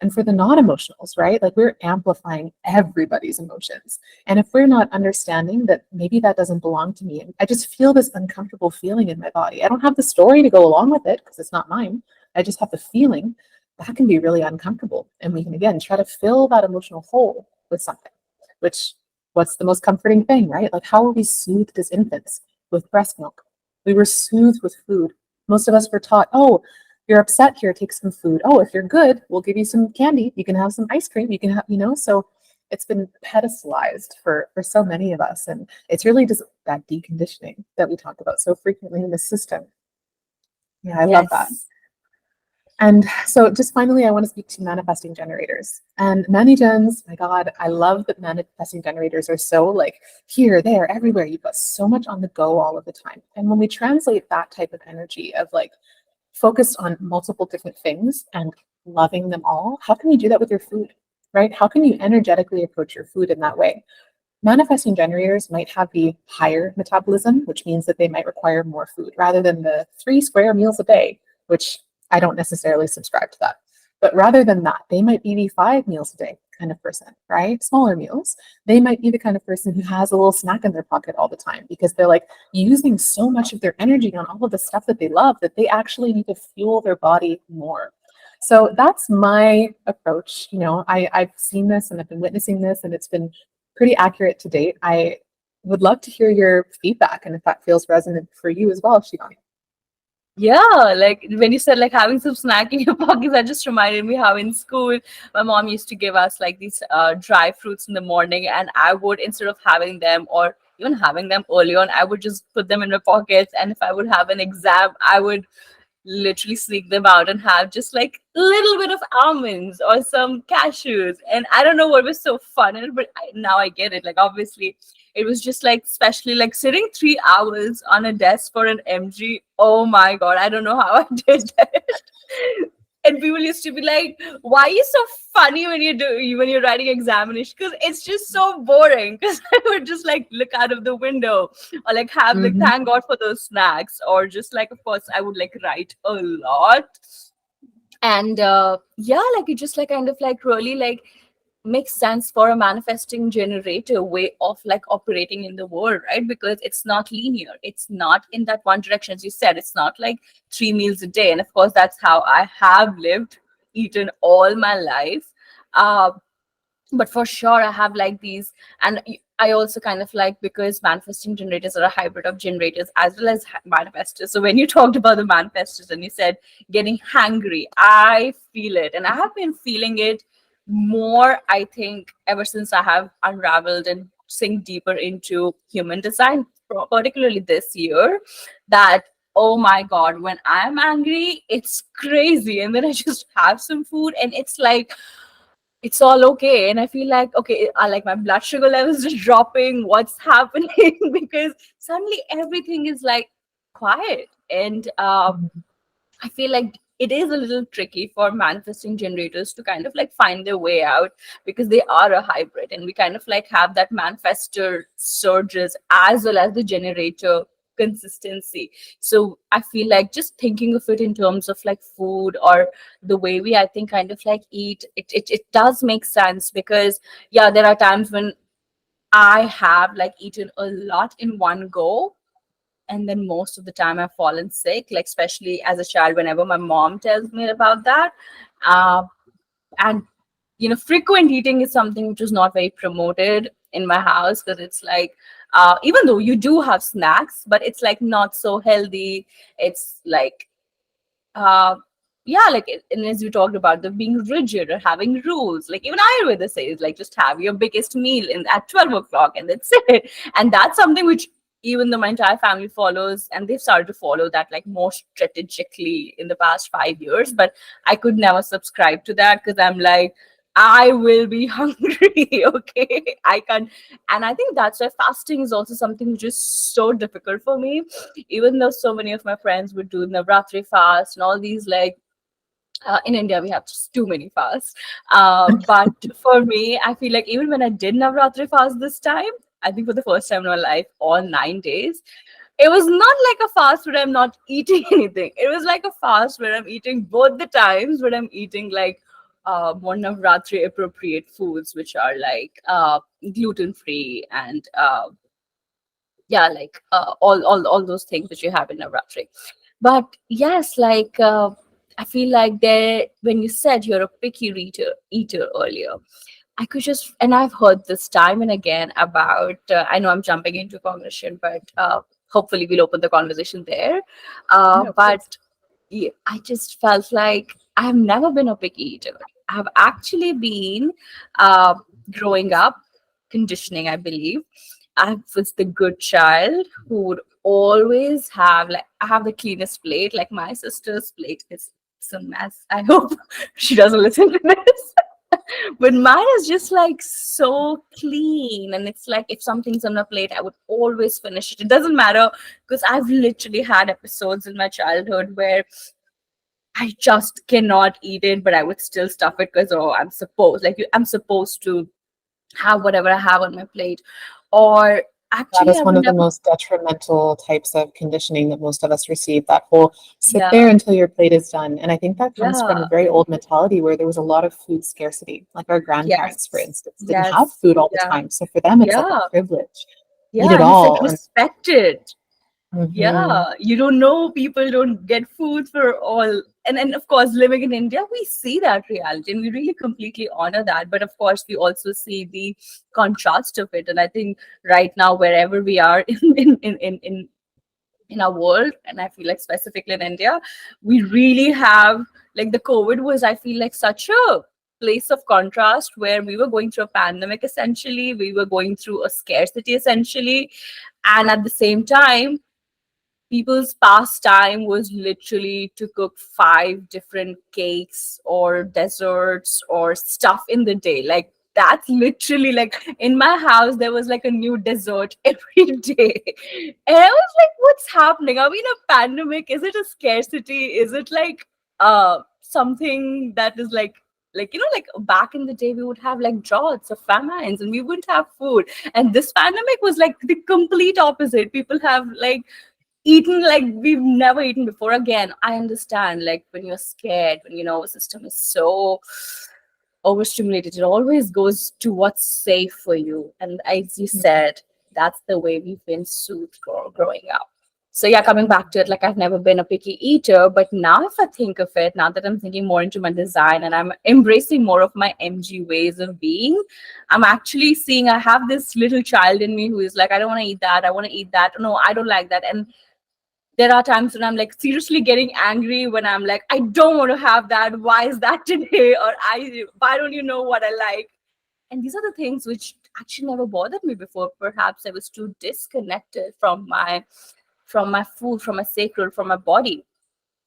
And for the non-emotionals, right, like we're amplifying everybody's emotions. And if we're not understanding that maybe that doesn't belong to me, I just feel this uncomfortable feeling in my body. I don't have the story to go along with it because it's not mine. I just have the feeling. That can be really uncomfortable. And we can, again, try to fill that emotional hole with something, which what's the most comforting thing, right? Like how were we soothed as infants with breast milk? We were soothed with food. Most of us were taught, oh, you're upset here, take some food. Oh, if you're good, we'll give you some candy. You can have some ice cream. You can have, so it's been pedestalized for so many of us. And it's really just that deconditioning that we talk about so frequently in the system. Yeah, I love that. Yes. And so just finally, I want to speak to manifesting generators. And mani-gens, my God, I love that manifesting generators are so like here, there, everywhere. You've got so much on the go all of the time. And when we translate that type of energy of like focused on multiple different things and loving them all, how can you do that with your food, right? How can you energetically approach your food in that way? Manifesting generators might have the higher metabolism, which means that they might require more food rather than the 3 square meals a day, which I don't necessarily subscribe to that. But rather than that, they might be the 5 meals a day kind of person, right? Smaller meals. They might be the kind of person who has a little snack in their pocket all the time because they're like using so much of their energy on all of the stuff that they love that they actually need to fuel their body more. So that's my approach. I've seen this and I've been witnessing this, and it's been pretty accurate to date. I would love to hear your feedback and if that feels resonant for you as well, Shivani. Yeah, like when you said like having some snack in your pockets, that just reminded me how in school my mom used to give us like these dry fruits in the morning, and I would, instead of having them or even having them early on, I would just put them in my pockets. And if I would have an exam, I would literally sneak them out and have just like a little bit of almonds or some cashews. And I don't know what was so fun in it, but now I get it. Like, obviously, it was just like, especially like sitting 3 hours on a desk for an MG. Oh my God, I don't know how I did that. And people used to be like, "Why are you so funny when you're writing examination?" Because it's just so boring. Because I would just like look out of the window, or like have like Mm-hmm. thank God for those snacks, or just like, of course, I would like write a lot. And yeah, like it just like kind of like really like makes sense for a manifesting generator way of like operating in the world, right? Because it's not linear, it's not in that one direction. As you said, it's not like 3 meals a day. And of course, that's how I have lived, eaten all my life. uh, but for sure, I have like these. And I also kind of like, because manifesting generators are a hybrid of generators as well as manifestors. So when you talked about the manifestors and you said getting hangry, I feel it, and I have been feeling it more, I think, ever since I have unraveled and sink deeper into human design, particularly this year. That, oh my God, when I'm angry, it's crazy, and then I just have some food and it's like it's all okay. And I feel like, okay, I like my blood sugar levels just dropping. What's happening? Because suddenly everything is like quiet. And I feel like it is a little tricky for manifesting generators to kind of like find their way out, because they are a hybrid, and we kind of like have that manifestor surges as well as the generator consistency. So I feel like just thinking of it in terms of like food, or the way we, I think, kind of like eat, it does make sense. Because yeah, there are times when I have like eaten a lot in one go, and then most of the time I've fallen sick, like especially as a child, whenever my mom tells me about that. uh, and frequent eating is something which is not very promoted in my house, because it's like, even though you do have snacks, but it's like not so healthy. It's like, uh yeah, like and as you talked about the being rigid or having rules, like even Ayurveda says like just have your biggest meal in at 12 o'clock and that's it. And that's something which even though my entire family follows, and they've started to follow that like more strategically in the past 5 years, but I could never subscribe to that, because I'm like, I will be hungry. Okay, I can't. And I think that's why fasting is also something which is so difficult for me, even though so many of my friends would do Navratri fast and all these, like, in India, we have just too many fasts. But for me, I feel like even when I did Navratri fast this time, I think for the first time in my life, all 9 days, it was not like a fast where I'm not eating anything. It was like a fast where I'm eating both the times, but I'm eating like more Navratri appropriate foods, which are like gluten free and yeah, like all those things that you have in Navratri. But yes, like I feel like there, when you said you're a picky eater earlier, I could just, and I've heard this time and again about, I know I'm jumping into cognition, but hopefully we'll open the conversation there. Yeah, of course. But yeah, I just felt like I've never been a picky eater. I've actually been, uh, growing up, conditioning, I believe. I was the good child who would always have, like, I have the cleanest plate. Like my sister's plate is a mess. I hope she doesn't listen to this. But mine is just like so clean. And it's like if something's on a plate, I would always finish it. It doesn't matter, because I've literally had episodes in my childhood where I just cannot eat it, but I would still stuff it because, oh, I'm supposed to have whatever I have on my plate. Or That Actually, is I one would of the never. most detrimental types of conditioning that most of us receive. That whole sit Yeah, there until your plate is done. And I think that comes from yeah, a very old mentality where there was a lot of food scarcity. Like our grandparents, for yes, instance, didn't have yes, food all the yeah, time. So for them, it's like a yeah, privilege. Eat yeah, it and it's like all. And respected. mhm, Yeah, you don't know, people don't get food for all. And of course, living in India, we see that reality and we really completely honor that. But of course, we also see the contrast of it. And I think right now, wherever we are in our world, and I feel like specifically in India, we really have, like, the COVID was, I feel like, such a place of contrast where we were going through a pandemic essentially, we were going through a scarcity essentially, and at the same time people's pastime was literally to cook 5 different cakes or desserts or stuff in the day. Like, that's literally, like, in my house there was like a new dessert every day. And I was like, what's happening? Are we in a pandemic? Is it a scarcity? Is it like something that is like, like back in the day we would have like droughts or famines and we wouldn't have food, and this pandemic was like the complete opposite. People have like eaten like we've never eaten before. Again, I understand, like, when you're scared, when your nervous system is so overstimulated, it always goes to what's safe for you. And as you said, that's the way we've been soothed for growing up. So yeah, coming back to it, like, I've never been a picky eater, but now if I think of it, now that I'm thinking more into my design and I'm embracing more of my MG ways of being, I'm actually seeing I have this little child in me who is like, I don't want to eat that, I want to eat that, no, I don't like that. And there are times when I'm like seriously getting angry when I'm like, I don't want to have that. Why is that today? Or why don't you know what I like? And these are the things which actually never bothered me before. Perhaps I was too disconnected from my food, from my sacred, from my body.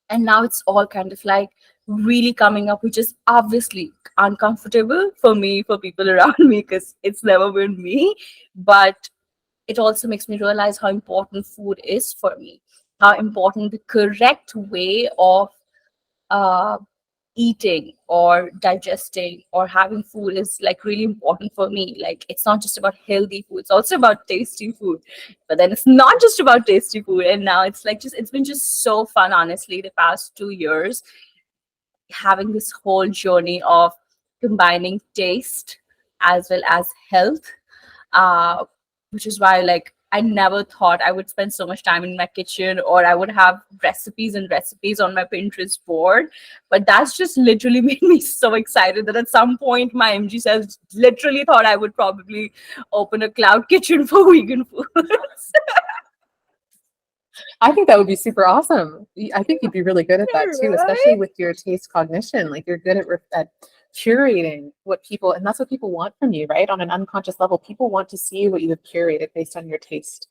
And now it's all kind of like really coming up, which is obviously uncomfortable for me, for people around me, because it's never been me. But it also makes me realize how important food is for me, how important the correct way of uh, eating or digesting or having food is, like, really important for me. Like, it's not just about healthy food, it's also about tasty food. But then it's not just about tasty food. And now it's like, just, it's been just so fun, honestly, the past 2 years, having this whole journey of combining taste as well as health, uh, which is why, like, I never thought I would spend so much time in my kitchen or I would have recipes and recipes on my Pinterest board. But that's just literally made me so excited that at some point my MG cells literally thought I would probably open a cloud kitchen for vegan foods. I think that would be super awesome. I think you'd be really good at that too, especially Right? with your taste cognition. Like you're good at curating what people, and that's what people want from you, right? On an unconscious level, people want to see what you have curated based on your taste.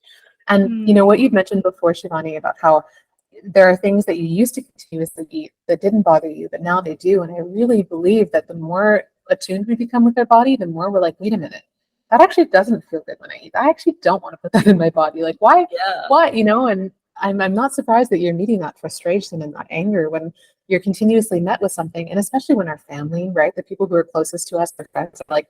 And you know what you've Hmm. mentioned before, Shivani, about how there are things that you used to continuously eat that didn't bother you, but now they do. And I really believe that the more attuned we become with our body, the more we're like, wait a minute, that actually doesn't feel good when I eat. I actually don't want to put that in my body. Like, why? Yeah. Why? You know, and I'm not surprised that you're meeting that frustration and that anger when you're continuously met with something, and especially when our family, right, the people who are closest to us, our friends, are like,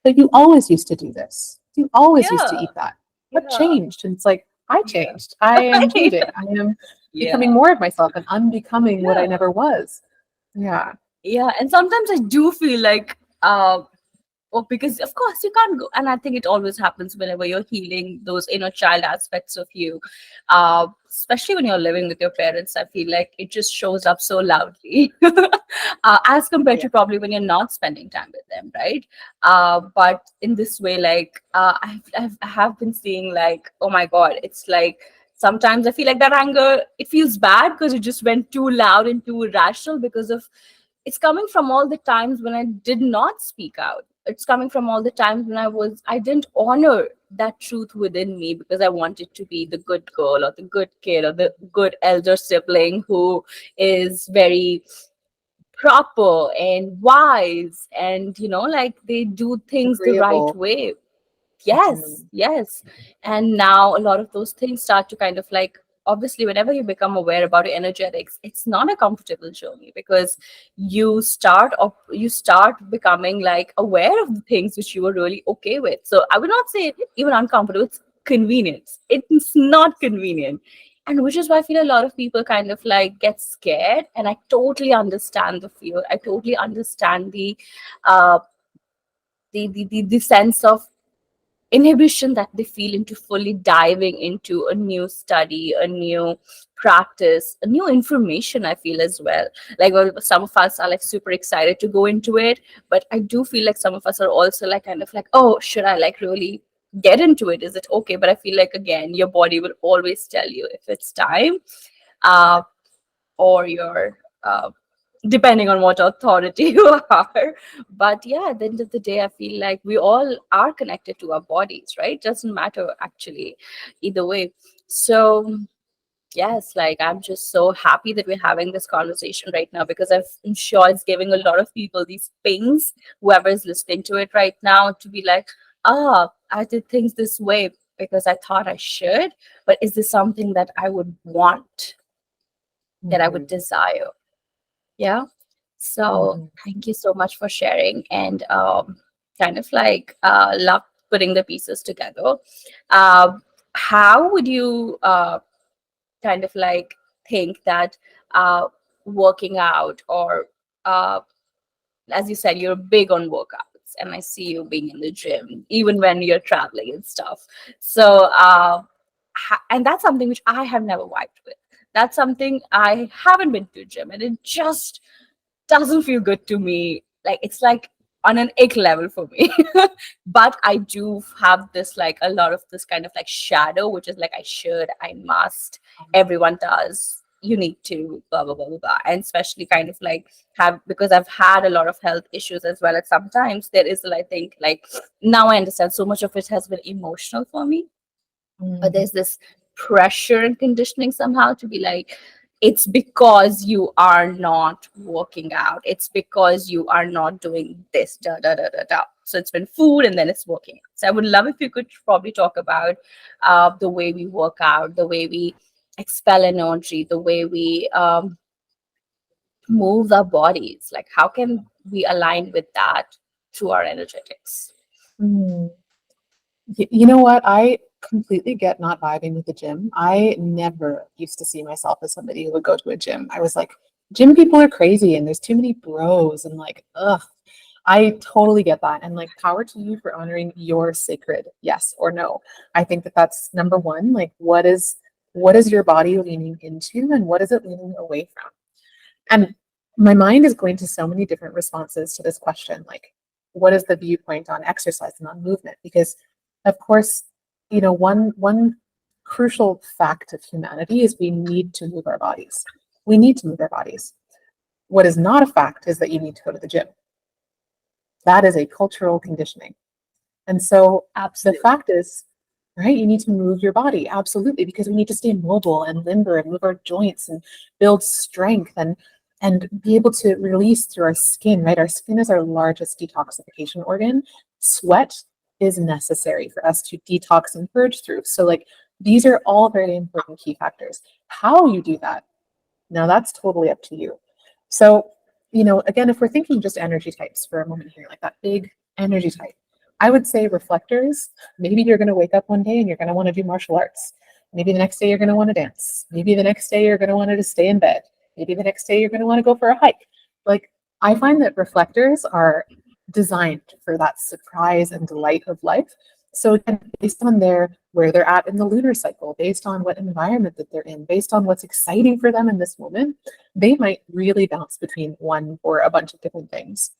but you always used to do this. You always used to Yeah. eat that. What Yeah. changed? And it's like, I Yeah. changed. I am changing. I am Yeah. becoming more of myself and unbecoming what I Yeah. never was. Yeah. Yeah. And sometimes I do feel like or because of course you can't go, and I think it always happens whenever you're healing those inner child aspects of you, especially when you're living with your parents. I feel like it just shows up so loudly, as compared Yeah. to probably when you're not spending time with them, right? But in this way, like, I have been seeing, like, oh my god, it's like sometimes I feel like that anger, it feels bad because it just went too loud and too irrational, because of it's coming from all the times when I did not speak out. It's coming from all the times when I didn't honor that truth within me because I wanted to be the good girl or the good kid or the good elder sibling who is very proper and wise, and like, they do things the right Agreeable. way. Mhm. Yes, yes. And now a lot of those things start to kind of like, obviously, whenever you become aware about your energetics, it's not a comfortable journey, because you start becoming like aware of the things which you were really okay with. So I would not say even uncomfortable, it's convenience. It's not convenient. And which is why I feel a lot of people kind of like get scared. And I totally understand the fear. I totally understand uh the sense of inhibition that they feel into fully diving into a new study, a new practice, a new information. I feel as well. Like, well, some of us are like super excited to go into it, but I do feel like some of us are also like kind of like, oh, should I like really get into it? Is it okay? But I feel like again, your body will always tell you if it's time. Uh, or your depending on what authority you are. But yeah, at the end of the day, I feel like we all are connected to our bodies, right? Doesn't matter actually either way. So yes, like I'm just so happy that we're having this conversation right now, because I'm sure it's giving a lot of people these pings, whoever is listening to it right now, to be like, ah, I did things this way because I thought I should, but is this something that I would want, that I would Mhm. desire? Yeah. So Mhm. thank you so much for sharing, and kind of like love putting the pieces together. Uh, how would you kind of like think that uh, working out, or uh, as you said, you're big on workouts, and I see you being in the gym even when you're traveling and stuff. So, and that's something which I have never vibed with. That's something I haven't been to gym, and it just doesn't feel good to me. Like it's like on an ick level for me. But I do have this like a lot of this kind of like shadow, which is like I should, I must, everyone does. You need to, blah blah blah blah blah. And especially kind of like have, because I've had a lot of health issues as well. At sometimes there is, I think, like now I understand so much of it has been emotional for me, but Mhm. there's this pressure and conditioning somehow to be like, it's because you are not working out, it's because you are not doing this, da da da da da. So it's been food and then it's working out. So I would love if you could probably talk about the way we work out, the way we expel energy, the way we move our bodies, like how can we align with that through our energetics. Mm. You know what? I completely get not vibing with the gym. I never used to see myself as somebody who would go to a gym. I was like, gym people are crazy and there's too many bros and like, ugh. I totally get that. And like, power to you for honoring your sacred yes or no. I think that that's number one. Like, what is your body leaning into and what is it leaning away from? And my mind is going to so many different responses to this question. Like, what is the viewpoint on exercise and on movement? Because, of course, one crucial fact of humanity is we need to move our bodies. We need to move our bodies. What is not a fact is that you need to go to the gym. That is a cultural conditioning. And so the Absolutely. fact is, right, you need to move your body, absolutely, because we need to stay mobile and limber and move our joints and build strength and be able to release through our skin, right? Our skin is our largest detoxification organ. Sweat is necessary for us to detox and purge through. So like these are all very important key factors. How you do that, now that's totally up to you. So, again, if we're thinking just energy types for a moment here, like that big energy type, I would say reflectors. Maybe you're going to wake up one day and you're going to want to do martial arts. Maybe the next day you're going to want to dance. Maybe the next day you're going to want to just stay in bed. Maybe the next day you're going to want to go for a hike. Like, I find that reflectors are designed for that surprise and delight of life. So again, based on where they're at in the lunar cycle, based on what environment that they're in, based on what's exciting for them in this moment, they might really bounce between one or a bunch of different things.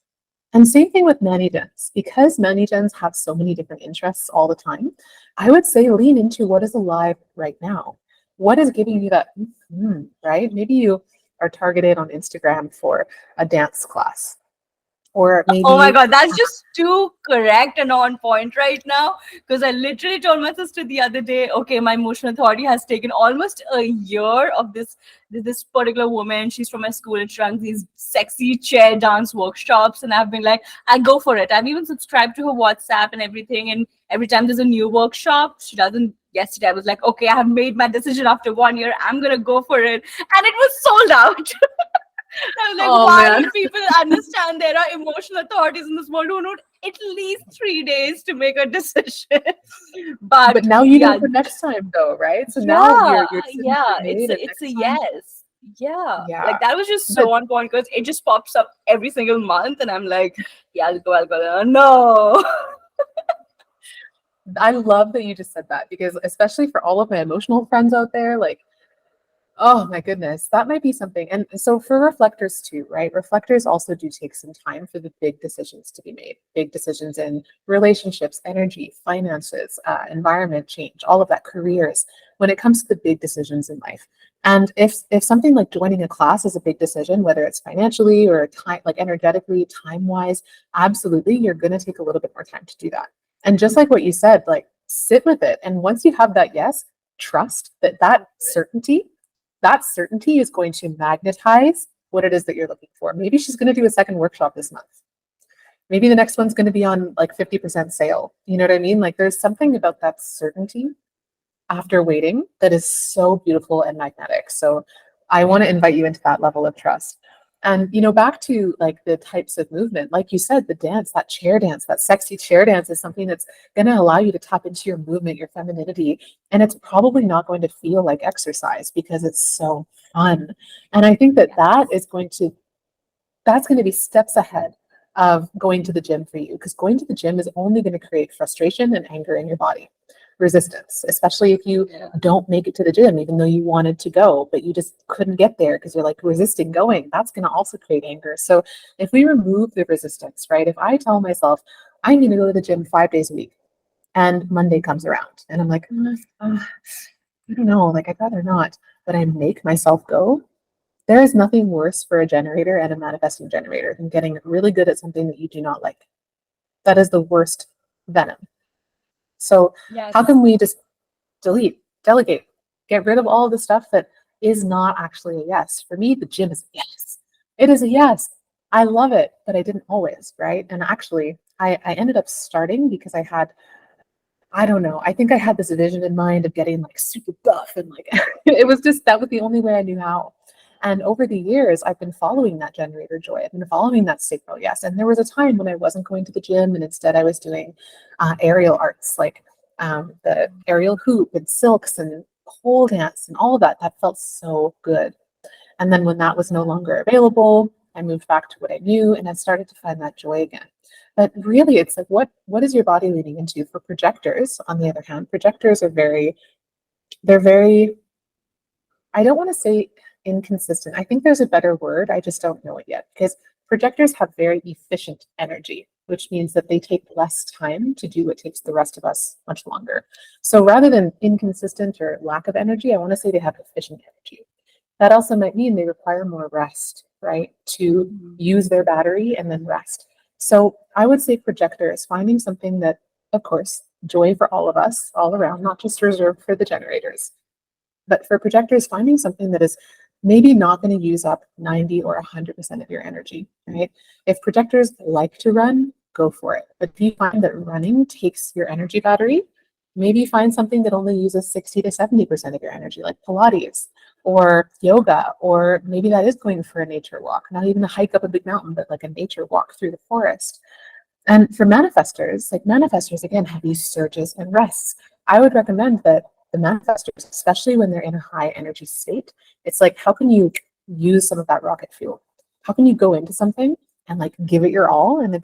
And same thing with mani-gens. Because mani-gens have so many different interests all the time, I would say lean into what is alive right now. What is giving you that, right? Maybe you are targeted on Instagram for a dance class, or Oh my maybe God, that's just too correct and on point right now. Because I literally told my sister the other day, okay, my emotional authority has taken almost a year of this particular woman. She's from my school and she runs these sexy chair dance workshops. And I've been like, I go for it. I've even subscribed to her WhatsApp and everything. And every time there's a new workshop, she doesn't. Yesterday, I was like, okay, I have made my decision after 1 year. I'm going to go for it. And it was sold out. I was like, oh why man. don't people understand there are emotional authorities in this world who don't at least 3 days to make a decision. But But now you know yeah, for next time though, right? So now yeah, your decisions yeah, are made, and it's a next time, yes. Yeah, yeah. like that was just But so on point because it just pops up every single month, and I'm like, yeah, I'll go. No. I love that you just said that, because especially for all of my emotional friends out there, like, oh my goodness, that might be something. And so for reflectors too, right? Reflectors also do take some time for the big decisions to be made. Big decisions in relationships, energy, finances, environment change, all of that, careers. When it comes to the big decisions in life, and if something like joining a class is a big decision, whether it's financially or time, like energetically, time wise, absolutely, you're going to take a little bit more time to do that. And just like what you said, like sit with it. And once you have that yes, trust that that certainty is going to magnetize what it is that you're looking for. Maybe she's going to do a second workshop this month. Maybe the next one's going to be on like 50% sale. You know what I mean? Like there's something about that certainty after waiting that is so beautiful and magnetic. So I want to invite you into that level of trust. And back to like the types of movement, like you said, the dance, that chair dance, that sexy chair dance is something that's going to allow you to tap into your movement, your femininity, and it's probably not going to feel like exercise because it's so fun. And I think that that's going to be steps ahead of going to the gym for you, because going to the gym is only going to create frustration and anger in your body, resistance, especially if you don't make it to the gym even though you wanted to go but you just couldn't get there because you're like resisting going. That's going to also create anger. So if we remove the resistance, right, if I tell myself I'm going to go to the gym 5 days a week and Monday comes around and I'm like, I don't know, like I'd rather not, but I make myself go. There is nothing worse for a generator and a manifesting generator than getting really good at something that you do not like. That is the worst venom. So, how Yes. can we just delete, delegate, get rid of all of the stuff that is not actually a yes? For me, the gym is a yes. It is a yes. I love it, but I didn't always, right? And actually, I ended up starting because I don't know. I think I had this vision in mind of getting like super buff and like it was just that was the only way I knew how. And over the years, I've been following that generator joy. I've been following that signal, yes. And there was a time when I wasn't going to the gym, and instead I was doing aerial arts, like the aerial hoop and silks and pole dance and all of that. That felt so good. And then when that was no longer available, I moved back to what I knew, and I started to find that joy again. But really, it's like what is your body leaning into? For projectors, on the other hand, projectors are they're very, I don't want to say inconsistent. I think there's a better word. I just don't know it yet, because projectors have very efficient energy, which means that they take less time to do what takes the rest of us much longer. So rather than inconsistent or lack of energy, I want to say they have efficient energy. That also might mean they require more rest, right? To use their battery and then rest. So I would say projectors, finding something that, of course, joy for all of us, all around, not just reserved for the generators. But for projectors, finding something that is maybe not going to use up 90 or 100% of your energy, right? If projectors like to run, go for it. But if you find that running takes your energy battery, maybe find something that only uses 60 to 70% of your energy, like Pilates or yoga, or maybe that is going for a nature walk, not even a hike up a big mountain, but like a nature walk through the forest. And for manifestors, like manifestors, again, have these surges and rests. I would recommend that the manifestors, especially when they're in a high energy state, it's like, how can you use some of that rocket fuel? How can you go into something and like give it your all? And then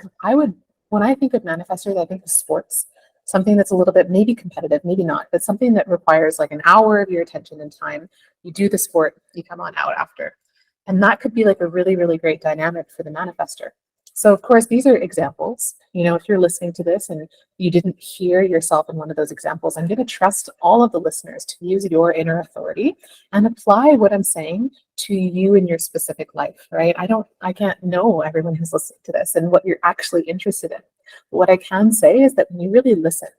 when I think of manifestors, I think of sports, something that's a little bit maybe competitive, maybe not, but something that requires like an hour of your attention and time. You do the sport, you come on out after. And that could be like a really, really great dynamic for the manifester. So, of course, these are examples. If you're listening to this and you didn't hear yourself in one of those examples, I'm going to trust all of the listeners to use your inner authority and apply what I'm saying to you in your specific life, right? I can't know everyone who's listening to this and what you're actually interested in. But what I can say is that when you really listen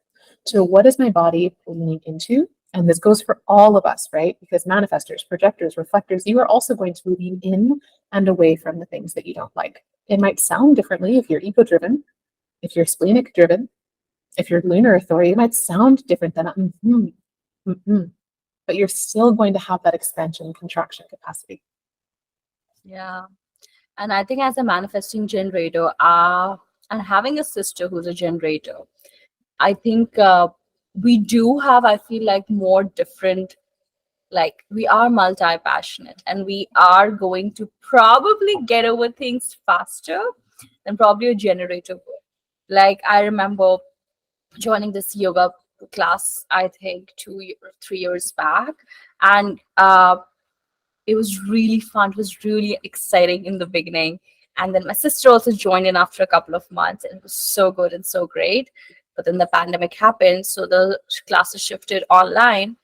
to what is my body leaning into, and this goes for all of us, right? Because manifestors, projectors, reflectors, you are also going to lean in and away from the things that you don't like. It might sound differently if you're ego driven, if you're splenic driven, if you're lunar authority, it might sound different than but you're still going to have that expansion and contraction capacity. Yeah. And I think as a manifesting generator, and having a sister who's a generator, I think we do have, I feel like, more different, like we are multi-passionate and we are going to probably get over things faster than probably a generator would. Like I remember joining this yoga class, I think 3 years back, and it was really fun. It was really exciting in the beginning. And then my sister also joined in after a couple of months, and it was so good and so great. But then the pandemic happened, so the classes shifted online.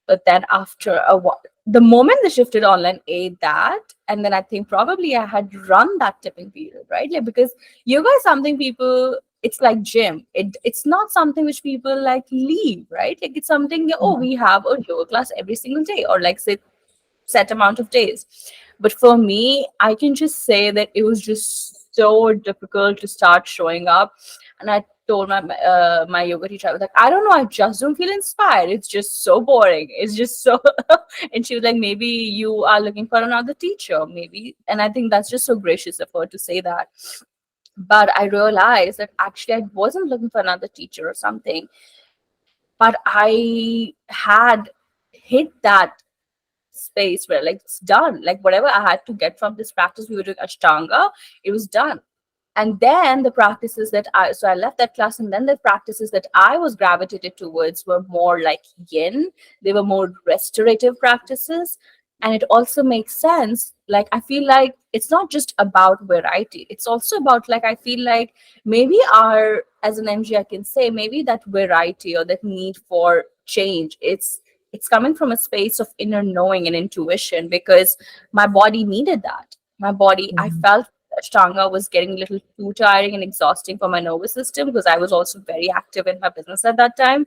But then after a while, the moment they shifted online, that, and then I think probably I had run that tipping period, right? Like because yoga is something people, it's like gym. It's not something which people like leave, right? Like it's something, oh, Mhm. we have a yoga class every single day, or like say set amount of days. But for me, I can just say that it was just so difficult to start showing up. And I told my yoga teacher, I was like, I don't know, I just don't feel inspired. It's just so boring. It's just so. And she was like, maybe you are looking for another teacher, maybe. And I think that's just so gracious of her to say that. But I realized that actually I wasn't looking for another teacher or something, but I had hit that space where like it's done, like whatever I had to get from this practice, we were doing ashtanga, it was done. And then the practices that I left that class, and then the practices that I was gravitated towards were more like yin. They were more restorative practices. And it also makes sense, like I feel like it's not just about variety, it's also about, like I feel like maybe our, as an MG I can say, maybe that variety or that need for change, it's coming from a space of inner knowing and intuition, because my body needed that. My body, I Mhm. felt Ashtanga was getting a little too tiring and exhausting for my nervous system, because I was also very active in my business at that time.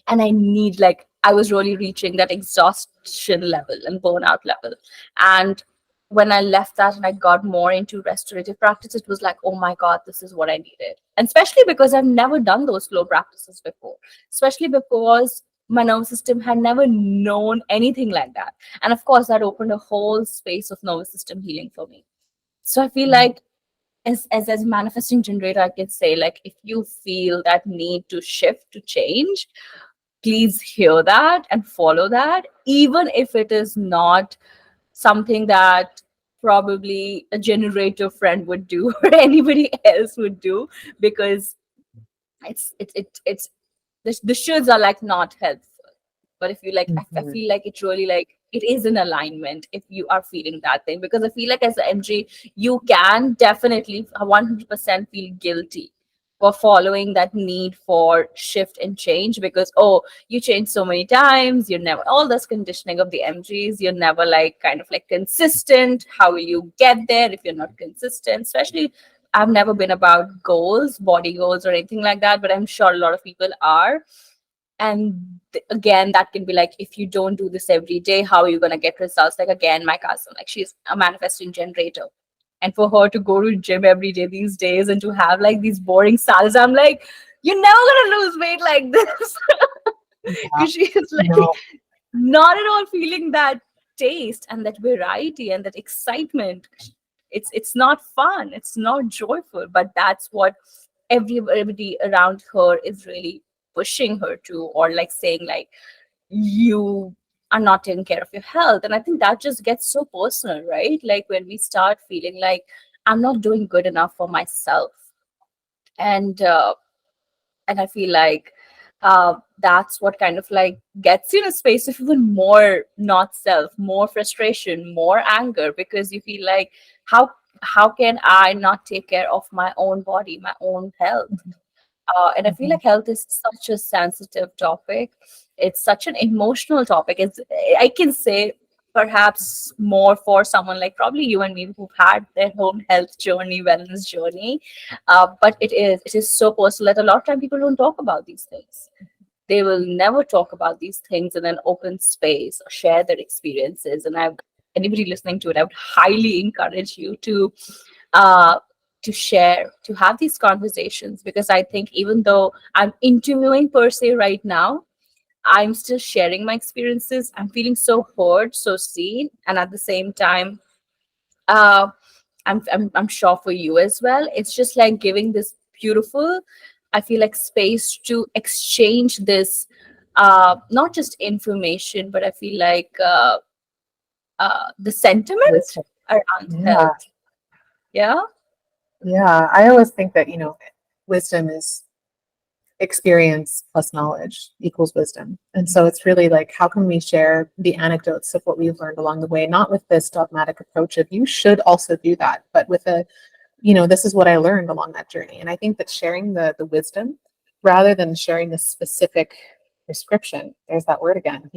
And I need, like, I was really reaching that exhaustion level and burnout level. And when I left that and I got more into restorative practice, it was like, oh my God, this is what I needed. And especially because I've never done those slow practices before, especially because my nervous system had never known anything like that. And of course, that opened a whole space of nervous system healing for me. So I feel like, as a manifesting generator, I can say, like, if you feel that need to shift, to change, please hear that and follow that, even if it is not something that probably a generator friend would do or anybody else would do, because it's the shoulds are like not helpful. But if you like, I Mhm. feel like it really, like, it is in alignment if you are feeling that thing, because I feel like as an MG you can definitely 100% feel guilty for following that need for shift and change, because, oh, you change so many times, you're never, all this conditioning of the MGs, you're never like kind of like consistent. How will you get there if you're not consistent? Especially, I've never been about goals, body goals or anything like that, but I'm sure a lot of people are. And again, that can be like, if you don't do this every day, how are you going to get results? Like, again, my cousin, like, she's a manifesting generator, and for her to go to gym every day these days and to have like these boring salads, I'm like, you're never going to lose weight like this. Yeah. Because she is like No. not at all feeling that taste and that variety and that excitement. It's not fun, it's not joyful, but that's what everybody around her is really pushing her to, or like saying like, you are not taking care of your health. And I think that just gets so personal, right? Like when we start feeling like, I'm not doing good enough for myself. And uh, and I feel like that's what kind of like gets you in a space of even more not self, more frustration, more anger, because you feel like, how can I not take care of my own body, my own health? And I feel Mhm. like health is such a sensitive topic. It's such an emotional topic. I can say, perhaps more for someone like probably you and me who've had their own health journey, wellness journey. But it is so personal that a lot of time people don't talk about these things. They will never talk about these things in an open space or share their experiences. And I, anybody listening to it, I would highly encourage you uh, to share, to have these conversations, because I think even though I'm interviewing per se right now, I'm still sharing my experiences. I'm feeling so heard, so seen, and at the same time, uh, I'm sure for you as well. It's just like giving this beautiful, I feel like, space to exchange this, not just information, but I feel like the sentiment Wisdom. around Yeah. health. Yeah. Yeah. I always think that, wisdom is experience plus knowledge equals wisdom. And so it's really like, how can we share the anecdotes of what we've learned along the way, not with this dogmatic approach of you should also do that, but with a, this is what I learned along that journey. And I think that sharing the wisdom rather than sharing the specific prescription, there's that word again,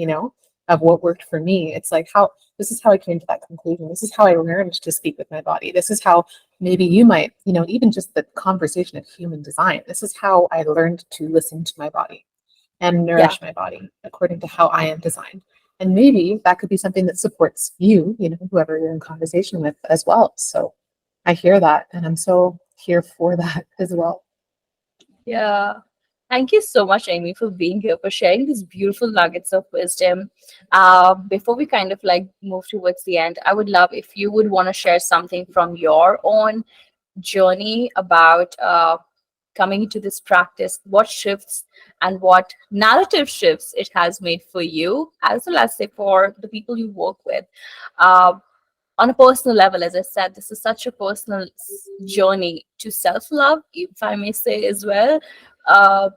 of what worked for me. It's like how this is how I came to that conclusion. This is how I learned to speak with my body. This is how maybe you might, even just the conversation of human design. This is how I learned to listen to my body and Yeah. nourish my body according to how I am designed. And maybe that could be something that supports you, whoever you're in conversation with as well. So I hear that and I'm so here for that as well. Yeah. Thank you so much, Amy, for being here, for sharing these beautiful nuggets of wisdom. Before we kind of like move towards the end, I would love if you would want to share something from your own journey about coming into this practice, what shifts and what narrative shifts it has made for you, as well as say for the people you work with. Uh, on a personal level, as I said, this is such a personal journey to self love, if I may say as well. Uh,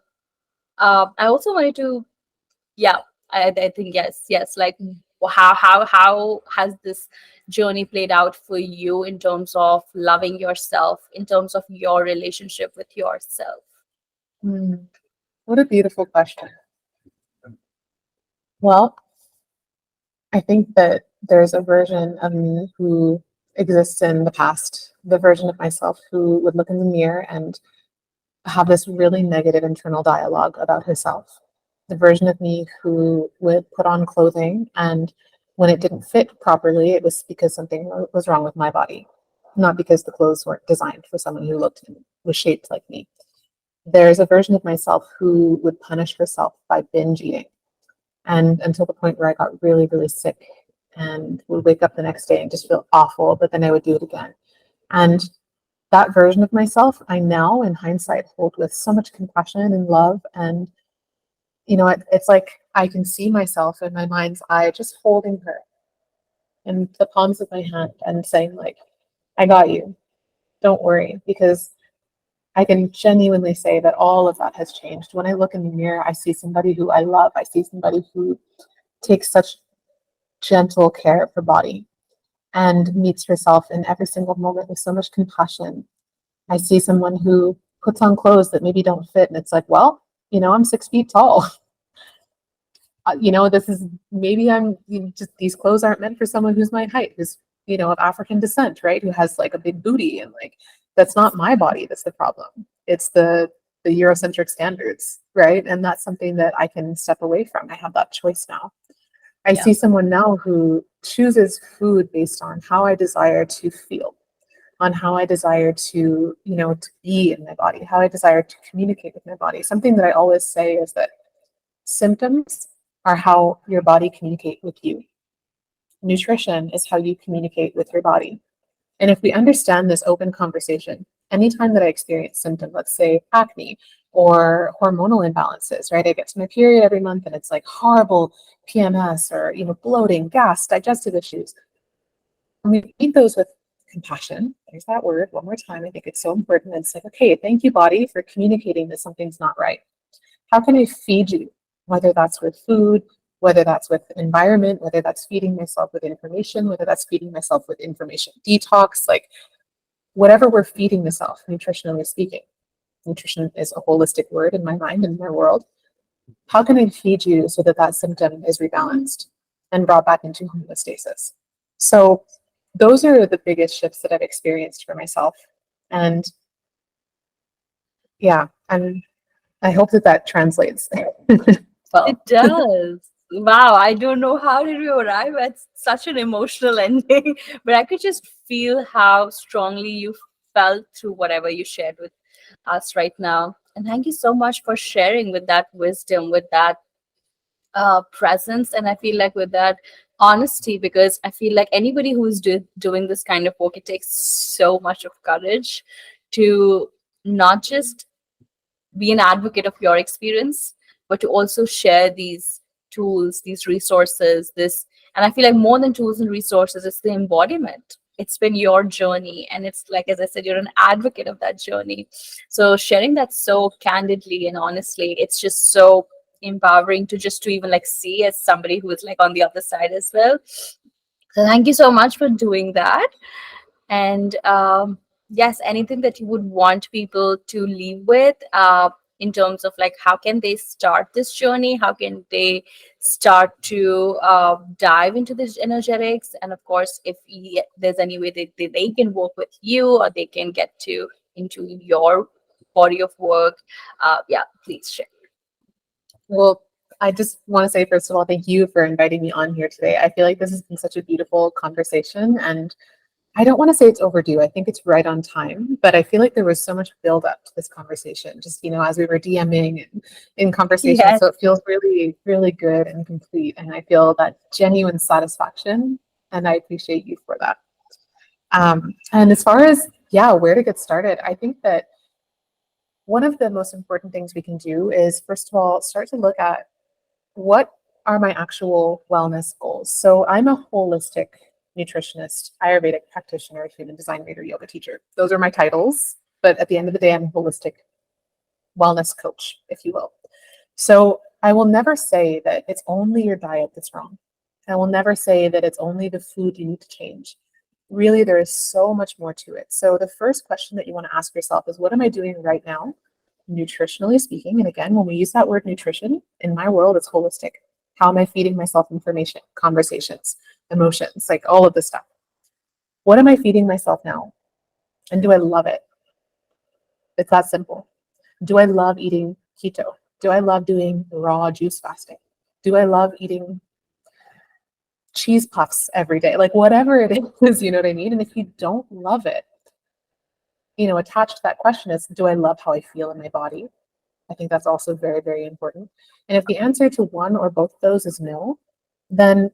I also wanted to, yeah, I think yes, like how has this journey played out for you in terms of loving yourself, in terms of your relationship with yourself? Mm, what a beautiful question. Well, I think that there's a version of me who exists in the past, the version of myself who would look in the mirror and have this really negative internal dialogue about herself. The version of me who would put on clothing and when it didn't fit properly, it was because something was wrong with my body, not because the clothes weren't designed for someone who looked and was shaped like me. There's a version of myself who would punish herself by binge eating. And until the point where I got really, really sick and would wake up the next day and just feel awful, but then I would do it again. And that version of myself, I now, in hindsight, hold with so much compassion and love. And, it's like I can see myself in my mind's eye just holding her in the palms of my hand and saying, like, I got you. Don't worry. Because I can genuinely say that all of that has changed. When I look in the mirror, I see somebody who I love. I see somebody who takes such gentle care of her body and meets herself in every single moment with so much compassion. I see someone who puts on clothes that maybe don't fit, and it's like, well, I'm 6 feet tall. This is maybe just these clothes aren't meant for someone who's my height, who's of African descent, right? Who has like a big booty, and like that's not my body that's the problem. It's the Eurocentric standards, right? And that's something that I can step away from. I have that choice now. I Yeah. see someone now who chooses food based on how I desire to feel, on how I desire to, to be in my body, how I desire to communicate with my body. Something that I always say is that symptoms are how your body communicate with you. Nutrition is how you communicate with your body. And if we understand this open conversation, anytime that I experience symptom, let's say acne or hormonal imbalances, right? I get to my period every month and it's like horrible PMS or, bloating, gas, digestive issues. And we meet those with compassion. There's that word one more time. I think it's so important. It's like, okay, thank you, body, for communicating that something's not right. How can I feed you? Whether that's with food, whether that's with environment, whether that's feeding myself with information, whether that's feeding myself with information detox, like whatever we're feeding the self, nutritionally speaking. Nutrition is a holistic word in my mind and my world. How can I feed you so that that symptom is rebalanced and brought back into homeostasis? So those are the biggest shifts that I've experienced for myself. And yeah, I hope that that translates It well. does. Wow, I don't know how did we arrive at such an emotional ending, but I could just feel how strongly you felt through whatever you shared with us right now. And thank you so much for sharing with that wisdom, with that presence, and I feel like with that honesty, because I feel like anybody who's doing this kind of work, it takes so much of courage to not just be an advocate of your experience, but to also share these tools, these resources, this. And I feel like more than tools and resources, it's the embodiment. It's been your journey. And it's like, as I said, you're an advocate of that journey. So sharing that so candidly and honestly, it's just so empowering to just to even like see as somebody who is like on the other side as well. So thank you so much for doing that. And yes, anything that you would want people to leave with, in terms of like how can they start this journey? How can they start to dive into this energetics? And of course, if there's any way that they can work with you, or they can get to into your body of work, yeah, please share. Well, I just want to say, first of all, thank you for inviting me on here today. I feel like this has been such a beautiful conversation, and I don't want to say it's overdue. I think it's right on time, but I feel like there was so much build up to this conversation, just, as we were DMing and in conversation. Yes. So it feels really, really good and complete. And I feel that genuine satisfaction, and I appreciate you for that. And as far as, yeah, where to get started, I think that one of the most important things we can do is, first of all, start to look at what are my actual wellness goals. So I'm a holistic nutritionist, Ayurvedic practitioner, human design reader, yoga teacher. Those are my titles. But at the end of the day, I'm a holistic wellness coach, if you will. So I will never say that it's only your diet that's wrong. I will never say that it's only the food you need to change. Really, there is so much more to it. So the first question that you want to ask yourself is, what am I doing right now, nutritionally speaking? And again, when we use that word nutrition, in my world, it's holistic. How am I feeding myself information, conversations, emotions, like all of this stuff? What am I feeding myself now? And do I love it? It's that simple. Do I love eating keto? Do I love doing raw juice fasting? Do I love eating cheese puffs every day? Like whatever it is, you know what I mean? And if you don't love it, attached to that question is, do I love how I feel in my body? I think that's also very, very important. And if the answer to one or both of those is no, then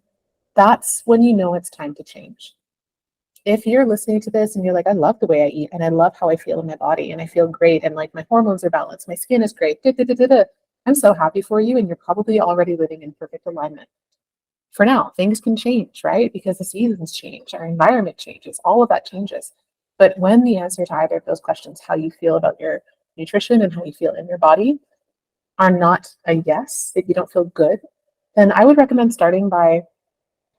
that's when you know it's time to change. If you're listening to this and you're like, I love the way I eat and I love how I feel in my body and I feel great and like my hormones are balanced, my skin is great, I'm so happy for you, and you're probably already living in perfect alignment. For now, things can change, right? Because the seasons change, our environment changes, all of that changes. But when the answer to either of those questions, how you feel about your nutrition and how you feel in your body, are not a yes, if you don't feel good, then I would recommend starting by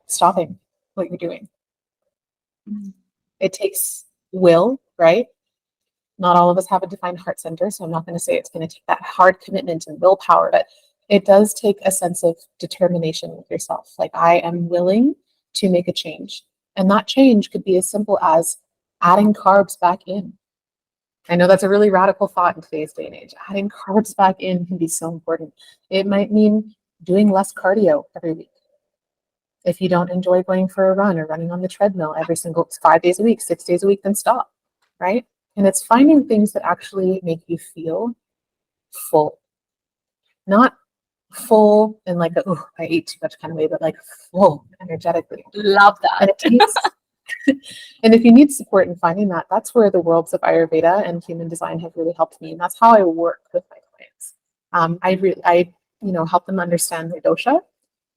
stopping what you're doing. It takes will, right? Not all of us have a defined heart center, so I'm not going to say it's going to take that hard commitment and willpower, but it does take a sense of determination with yourself. Like, I am willing to make a change. And that change could be as simple as adding carbs back in. I know that's a really radical thought in today's day and age. Adding carbs back in can be so important. It might mean doing less cardio every week. If you don't enjoy going for a run or running on the treadmill every single 5 days a week, 6 days a week, then stop, right? And it's finding things that actually make you feel full. Not full in like a, oh, I ate too much kind of way, but like full energetically. Love And that. if you need, and if you need support in finding that, that's where the worlds of Ayurveda and human design have really helped me. And that's how I work with my clients. I help them understand their dosha.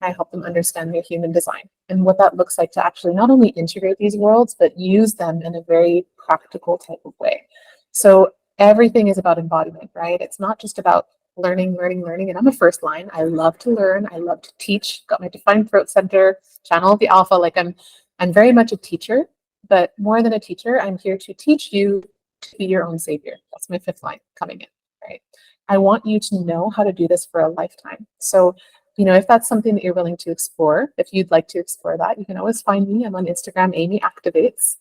I help them understand their human design and what that looks like to actually not only integrate these worlds, but use them in a very practical type of way. So everything is about embodiment, right? It's not just about learning. And I'm a first line. I love to learn. I love to teach. Got my defined throat center, channel of the alpha. Like I'm very much a teacher, but more than a teacher, I'm here to teach you to be your own savior. That's my fifth line coming in, right? I want you to know how to do this for a lifetime. So, if that's something that you're willing to explore, if you'd like to explore that, you can always find me. I'm on Instagram, Amy Activates.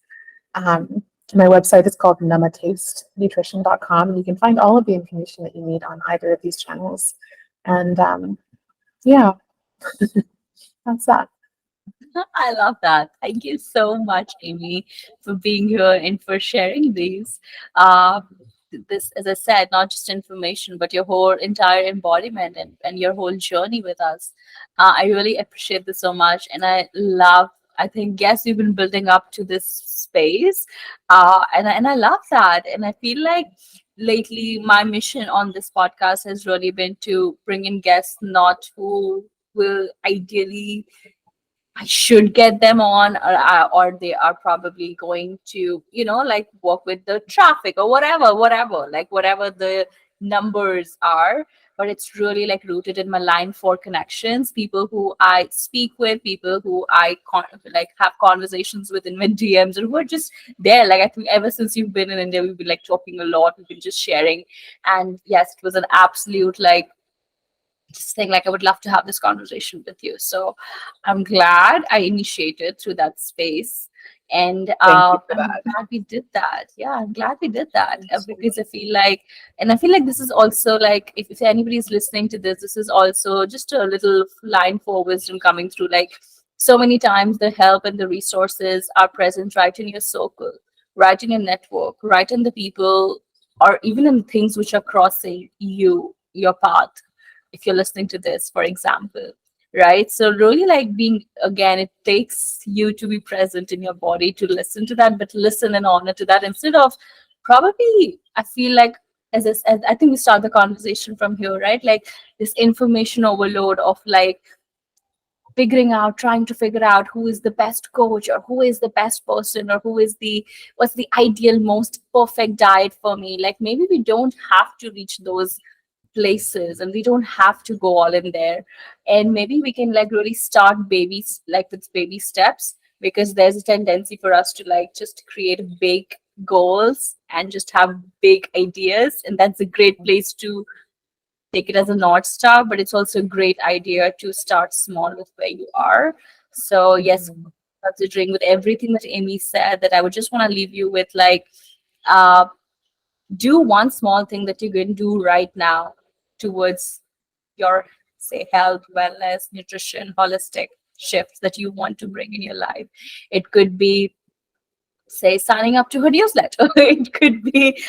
My website is called numatastenutrition.com, and you can find all of the information that you need on either of these channels. And yeah, that's that. I love that. Thank you so much, Amy, for being here and for sharing these. Uh, this, as I said, not just information, but your whole entire embodiment and your whole journey with us. I really appreciate this so much. And I think, yes, you've been building up to this space. And I love that. And I feel like lately my mission on this podcast has really been to bring in guests not who will ideally I should get them on, or they are probably going to, like work with the traffic or whatever, like whatever the numbers are. But it's really like rooted in my line for connections, people who I speak with, people who like have conversations with in my DMs, and who are just there. Like I think ever since you've been in India, we've been like talking a lot, we've been just sharing. And yes, it was an absolute like just think like I would love to have this conversation with you. So I'm glad I initiated through that space. And Thank you for I'm that. glad we did that. Yeah, I'm glad we did that, because I feel like this is also like, if anybody's listening to this, this is also just a little line for wisdom coming through. Like so many times the help and the resources are present right in your circle, right in your network, right in the people, or even in things which are crossing your path, if you're listening to this, for example, right? So really like being, again, it takes you to be present in your body to listen to that, but listen and honor to that instead of probably, I feel like, as I think we start the conversation from here, right? Like this information overload of like trying to figure out who is the best coach, or who is the best person, or what's the ideal most perfect diet for me. Like maybe we don't have to reach those places, and we don't have to go all in there. And maybe we can like really start babies, like with baby steps, because there's a tendency for us to like just create big goals and just have big ideas, and that's a great place to take it as a north star. But it's also a great idea to start small with where you are. So yes, Mhm. considering with everything that Amy said, that I would just want to leave you with like, uh do one small thing that you can do right now towards your, say, health, wellness, nutrition, holistic shifts that you want to bring in your life. It could be, say, signing up to her newsletter. It could be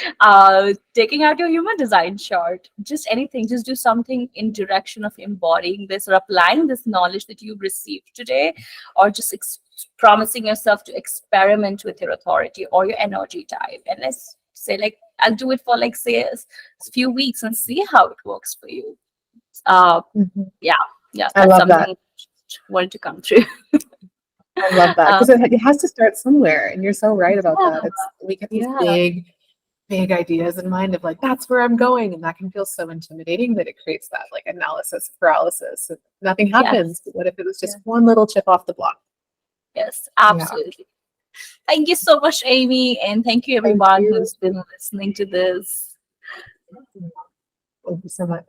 taking out your human design chart. Just anything. Just do something in direction of embodying this or applying this knowledge that you've received today, or just promising yourself to experiment with your authority or your energy type. And let's say, like, I'll do it for like, say, a few weeks and see how it works for you. Uh, Mhm. yeah, yeah, I that's love that. something wanted to come through. I love that uh, because it has to start somewhere, and you're so right about yeah, that. It's we get these yeah, big ideas in mind of like that's where I'm going, and that can feel so intimidating that it creates that like analysis paralysis. If nothing happens. yes, But what if it was yeah, just one little chip off the block? yes, Yeah. absolutely. Thank you so much, Amy, and thank you Thank everyone you. who's been listening to this. Thank you so much.